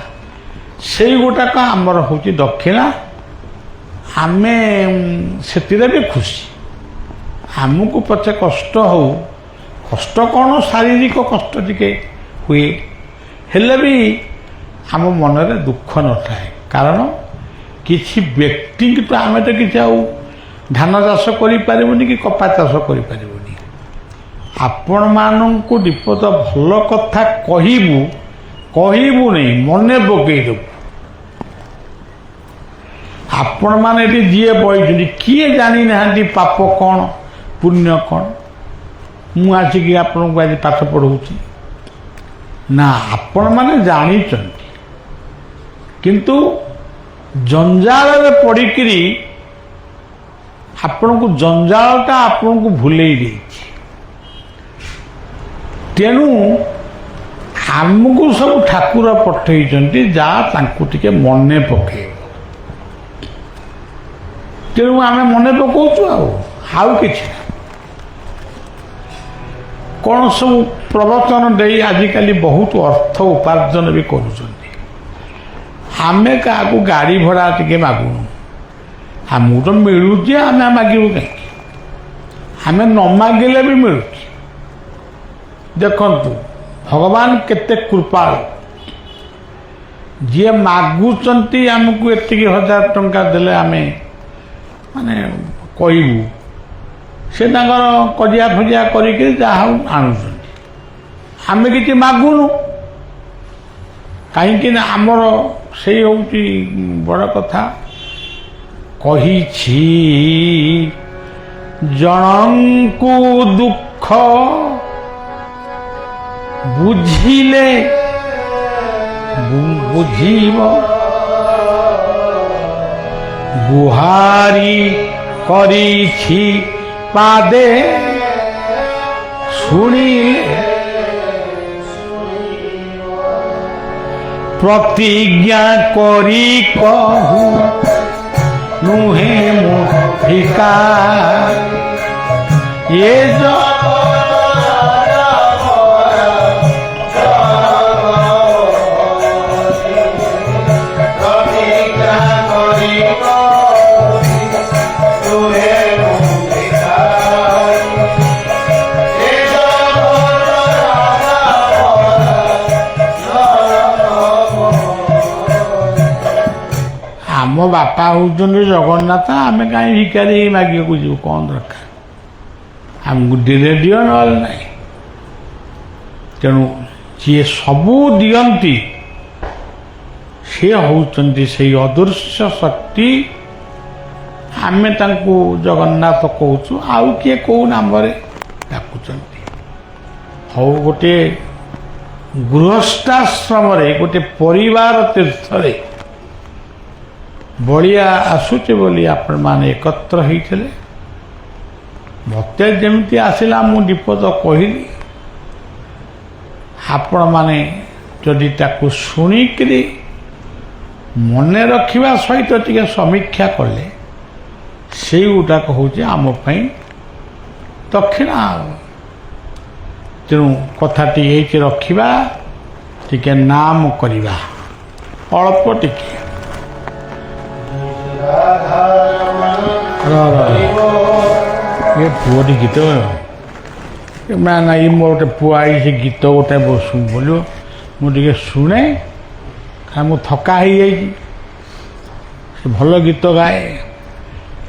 ସେଇ ଗୋଟାକ ଆମର ହେଉଛି ଦକ୍ଷିଣା। ଆମେ ସେଥିରେ ବି ଖୁସି। ଆମକୁ ପଛେ କଷ୍ଟ ହଉ, କଷ୍ଟ କ'ଣ ଶାରୀରିକ କଷ୍ଟ ଟିକେ ହୁଏ, ହେଲେ ବି ଆମ ମନରେ ଦୁଃଖ ନଥାଏ। କାରଣ କିଛି ବ୍ୟକ୍ତିଙ୍କୁ ତ ଆମେ ତ କିଛି ଆଉ ଧାନ ଚାଷ କରିପାରିବୁନି କି କପା ଚାଷ କରିପାରିବୁନି। ଆପଣମାନଙ୍କୁ ବିପଦ ଭଲ କଥା କହିବୁ ନାହିଁ, ମନେ ପକେଇଦେବୁ। ଆପଣମାନେ ଏଠି ଯିଏ ବଇଛନ୍ତି କିଏ ଜାଣିନାହାନ୍ତି ପାପ କ'ଣ ପୁଣ୍ୟ କ'ଣ। ମୁଁ ଆସିକି ଆପଣଙ୍କୁ ଆଜି ପାଠ ପଢ଼ଉଛି ନା, ଆପଣମାନେ ଜାଣିଛନ୍ତି, କିନ୍ତୁ ଜଞ୍ଜାଳରେ ପଡ଼ିକିରି ଆପଣଙ୍କୁ ଜଞ୍ଜାଳଟା ଆପଣଙ୍କୁ ଭୁଲେଇ ଦେଇଛି। ତେଣୁ ଆମକୁ ସବୁ ଠାକୁର ପଠେଇଛନ୍ତି ଯାହା ତାଙ୍କୁ ଟିକେ ମନେ ପକେଇବ। ତେଣୁ ଆମେ ମନେ ପକାଉଛୁ ଆଉ କିଛି ନା। କ'ଣ ସବୁ ପ୍ରବଚନ ଦେଇ ଆଜିକାଲି ବହୁତ ଅର୍ଥ ଉପାର୍ଜନ ବି କରୁଛନ୍ତି। ଆମେ କାହାକୁ ଗାଡ଼ି ଭଡ଼ା ଟିକେ ମାଗୁନୁ। ଆମକୁ ତ ମିଳୁଛି, ଆମେ ମାଗିବୁ କାହିଁକି? ଆମେ ନ ମାଗିଲେ ବି ମିଳୁଛି। ଦେଖନ୍ତୁ ଭଗବାନ କେତେ କୃପାଳୁ। ଯିଏ ମାଗୁଛନ୍ତି ଆମକୁ ଏତିକି 1000 ଟଙ୍କା ଦେଲେ ଆମେ ମାନେ କହିବୁ, ସେ ତାଙ୍କର କଜିଆ ଫଜିଆ କରିକି ଯାହା ଆଣୁଛନ୍ତି। ଆମେ କିଛି ମାଗୁନୁ, କାହିଁକି ନା ଆମର ସେଇ ହେଉଛି ବଡ଼ କଥା। କହିଛି ଜଣଙ୍କୁ ଦୁଃଖ ବୁଝିଲେ ବୁଝିବ, ଗୁହାରି କରିଛି ପାଦେ ଶୁଣିଲେ, ପ୍ରତିଜ୍ଞା କରି କହୁ ନୁହେଁ ମୁଁ ଭିକାର। ଏ ଆମ ବାପା ହେଉଛନ୍ତି ଜଗନ୍ନାଥ, ଆମେ କାହିଁ ଭିକାରୀ ମାଗିବାକୁ ଯିବୁ? କ'ଣ ଦରକାର? ଆମକୁ ଦିନେ ଦିଅ, ନହେଲେ ନାହିଁ। ତେଣୁ ଯିଏ ସବୁ ଦିଅନ୍ତି ସିଏ ହେଉଛନ୍ତି ସେଇ ଅଦୃଶ୍ୟ ଶକ୍ତି। ଆମେ ତାଙ୍କୁ ଜଗନ୍ନାଥ କହୁଛୁ, ଆଉ କିଏ କେଉଁ ନାମରେ ଡାକୁଛନ୍ତି। ହଉ, ଗୋଟିଏ ଗୃହସ୍ଥାଶ୍ରମରେ ଗୋଟେ ପରିବାର ତୀର୍ଥରେ ବଳିଆ ଆସୁଛି ବୋଲି ଆପଣମାନେ ଏକତ୍ର ହେଇଥିଲେ। ମୋତେ ଯେମିତି ଆସିଲା ମୁଁ ବିପଦ କହିଲି। ଆପଣମାନେ ଯଦି ତାକୁ ଶୁଣିକିରି ମନେ ରଖିବା ସହିତ ଟିକେ ସମୀକ୍ଷା କଲେ, ସେଇଗୁଡ଼ାକ ହେଉଛି ଆମ ପାଇଁ ଦକ୍ଷିଣା। ତେଣୁ କଥାଟି ଏଇଠି ରଖିବା, ଟିକେ ନାମ କରିବା, ଅଳ୍ପ ଟିକେ। ये पुअटी गीत ना ना ये मोर गोटे पुआ आई से गीत गोटे बोलो मुझे शुणे मु थका हो भल गीत गाए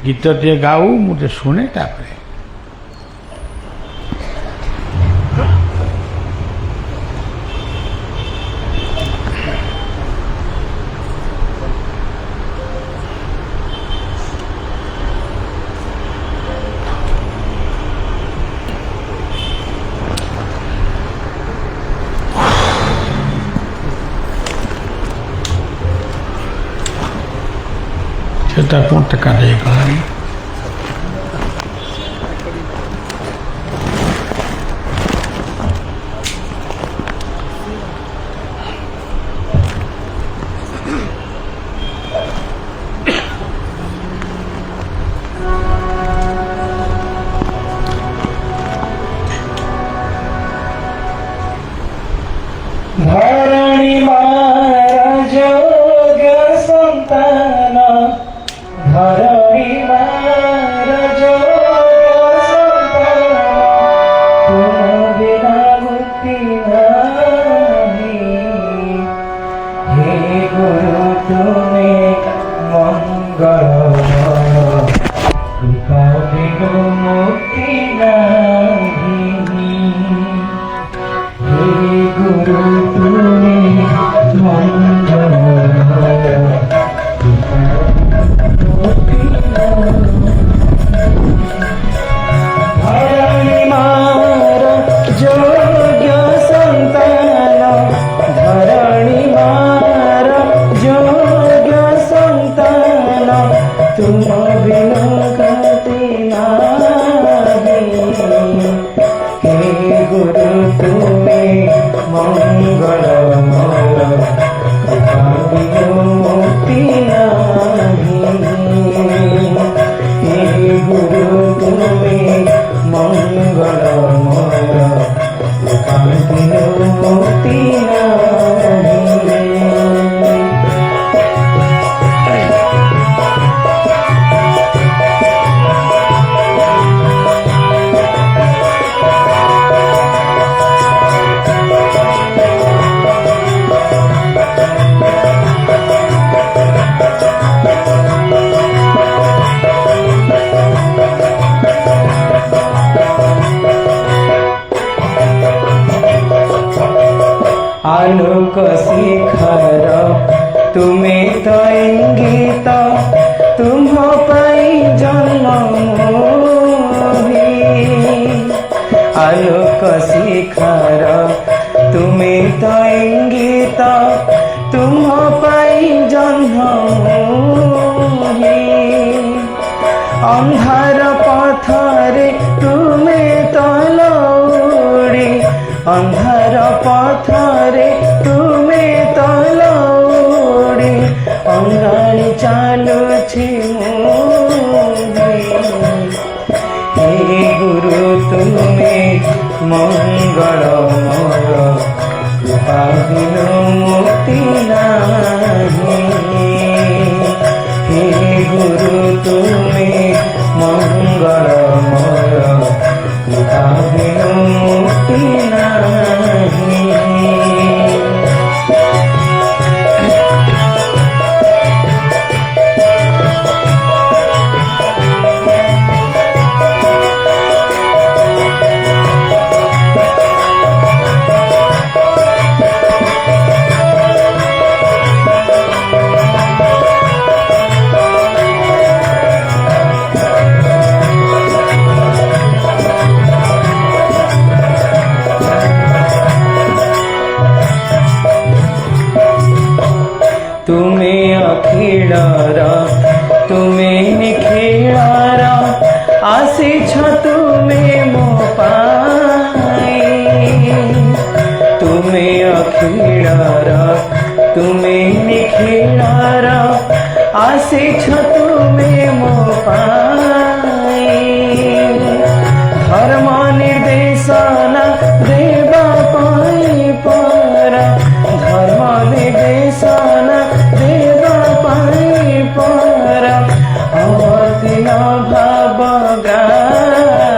गीत टे गाऊ मुझे शुणे तापर সেটা কোনটা কাটে গেল ধরণী মহারাজ সন্তান ধরণী মহারাজ সন্তান তুম বিনা মুক্তি নাহি হে গুরু তুমি মঙ্গলময় কৃপা বিনু মুক্তি নাহি হে গুরু তুমি মঙ্গলময় ধরণী মার যোগ্য সন্তান ধরণী মার যোগ্য সন্তান তুম বিনু গতি নাহি হে গুরু তুমি মঙ্গলময় কৃপা বিনু মুক্তি নাহি হে গুরু তুমি মঙ্গলময় কৃপা বিনু মুক্তি নাহি আলোক শিখর তুমি তো ইঙ্গিত তুম পাই জন্ম আলোক শিখর তুমি তো ইঙ্গিত তুম পাই জন্ম অন্ধার পথরে তুমি তলৌড়ি অন্ধার পথরে তুমি তলৌড়ি অঙ্গাଳି চালুছি হে গুরু তুমি মঙ্গলময় কৃপা বিনু মুক্তি নাহি হে গুরু তুমি মঙ্গলময় কৃপা বিনু মুক্তি নাহি তুমি অখিলর তুমি নিখিলর আসিছ তুমি মো পাই তুমি অখিলর তুমি নিখিলর আসিছ তুমি মো পাই ধর্ম নির্দেশনা দেবা পাই পর ধর্ম নির্দেশনা দেবা পাই পর অবতীর্ণ ভাব গাই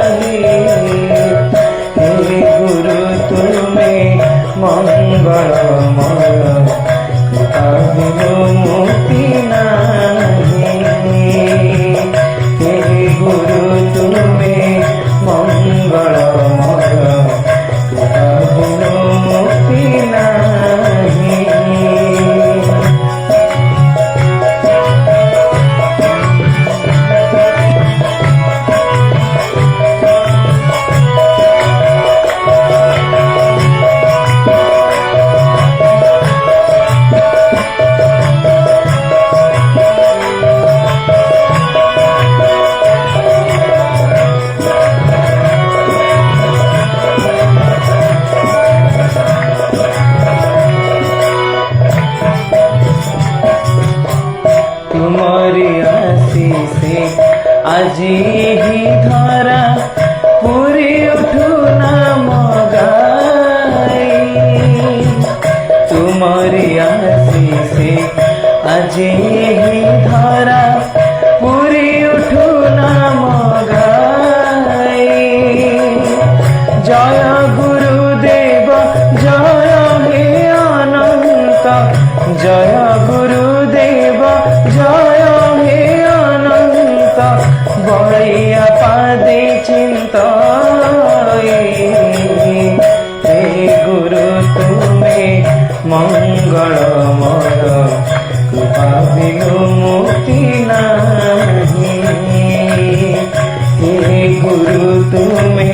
तुमे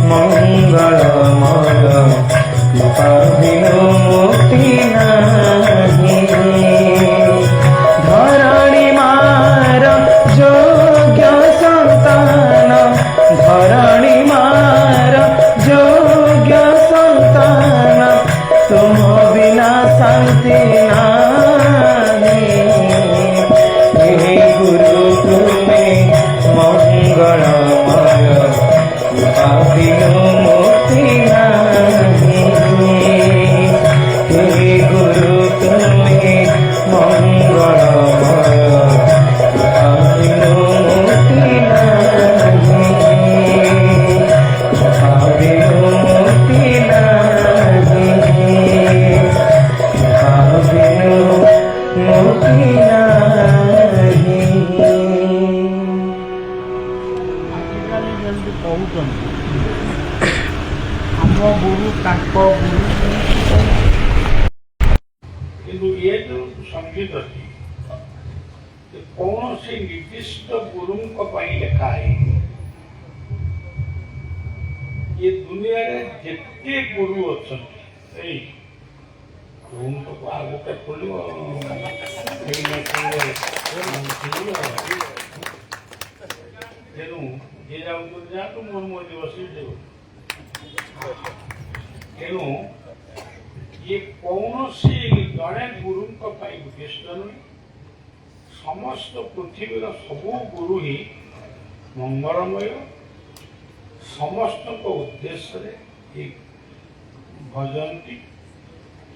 मंगलमय कृपा बिनु मुक्ति नाही धरणी मार योग्य संतान धरणी मार योग्य संतान तुम बिना शांति नाही हे गुरु तुमे मंगलमय कृपा बिनु मुक्ति नाही हे गुरु तुमे मंगलमय कृपा बिनु मुक्ति नाही कृपा बिनु मुक्ति नाही कृपा बिनु मुक्ति नाही। ଆଜିକାଲି ଯେମିତି କହୁଛନ୍ତି ଆମ ଗୁରୁ ତାଙ୍କ ଗୁରୁ କିନ୍ତୁ ଏ ଯେଉଁ ସଙ୍ଗୀତଟି କୌଣସି ନିର୍ଦ୍ଦିଷ୍ଟ ଗୁରୁଙ୍କ ପାଇଁ ଲେଖା ହେଇନି ଏ ଦୁନିଆରେ ଯେତେ ଗୁରୁ ଅଛନ୍ତି ଏଇ ଗୁରୁଙ୍କୁ ଆଉ ଗୋଟେ ଖୋଲିବ ତେଣୁ ଯିଏ ଯାଉଛନ୍ତି ଯାଆନ୍ତୁ ମୋର ମୋର ବସିବି ତେଣୁ ଇଏ କୌଣସି ଜଣେ ଗୁରୁଙ୍କ ପାଇଁ ଉଦ୍ଦିଷ୍ଟ ନୁହେଁ ସମସ୍ତ ପୃଥିବୀର ସବୁ ଗୁରୁ ହିଁ ମଙ୍ଗଳମୟ ସମସ୍ତଙ୍କ ଉଦ୍ଦେଶ୍ୟରେ ଭଜନ୍ତି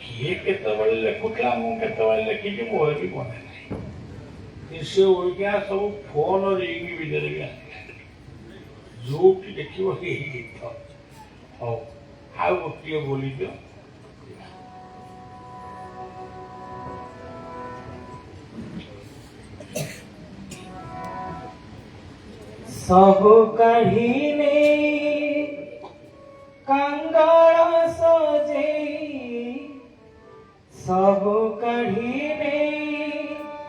କିଏ କେତେବେଳେ ଲେଖୁଥିଲା ମୁଁ କେତେବେଳେ ଲେଖିଛି ମୋର ବି ମନେ ନାହିଁ ସେ ଓଇକା ସବୁ ଫୋନ ରିଙ୍ଗ ଭିତରେ ବି ଆସିଲା ଯୋଉଠି ଦେଖିବ ଏଇ ଗୀତ ହଉ ଆଉ ଗୋଟିଏ ବୋଲିଦିଅ ସବୁ କାଢ଼ିନେ କାଙ୍ଗଳ ସଜେଇ ସବୁ କାଢ଼ିନେ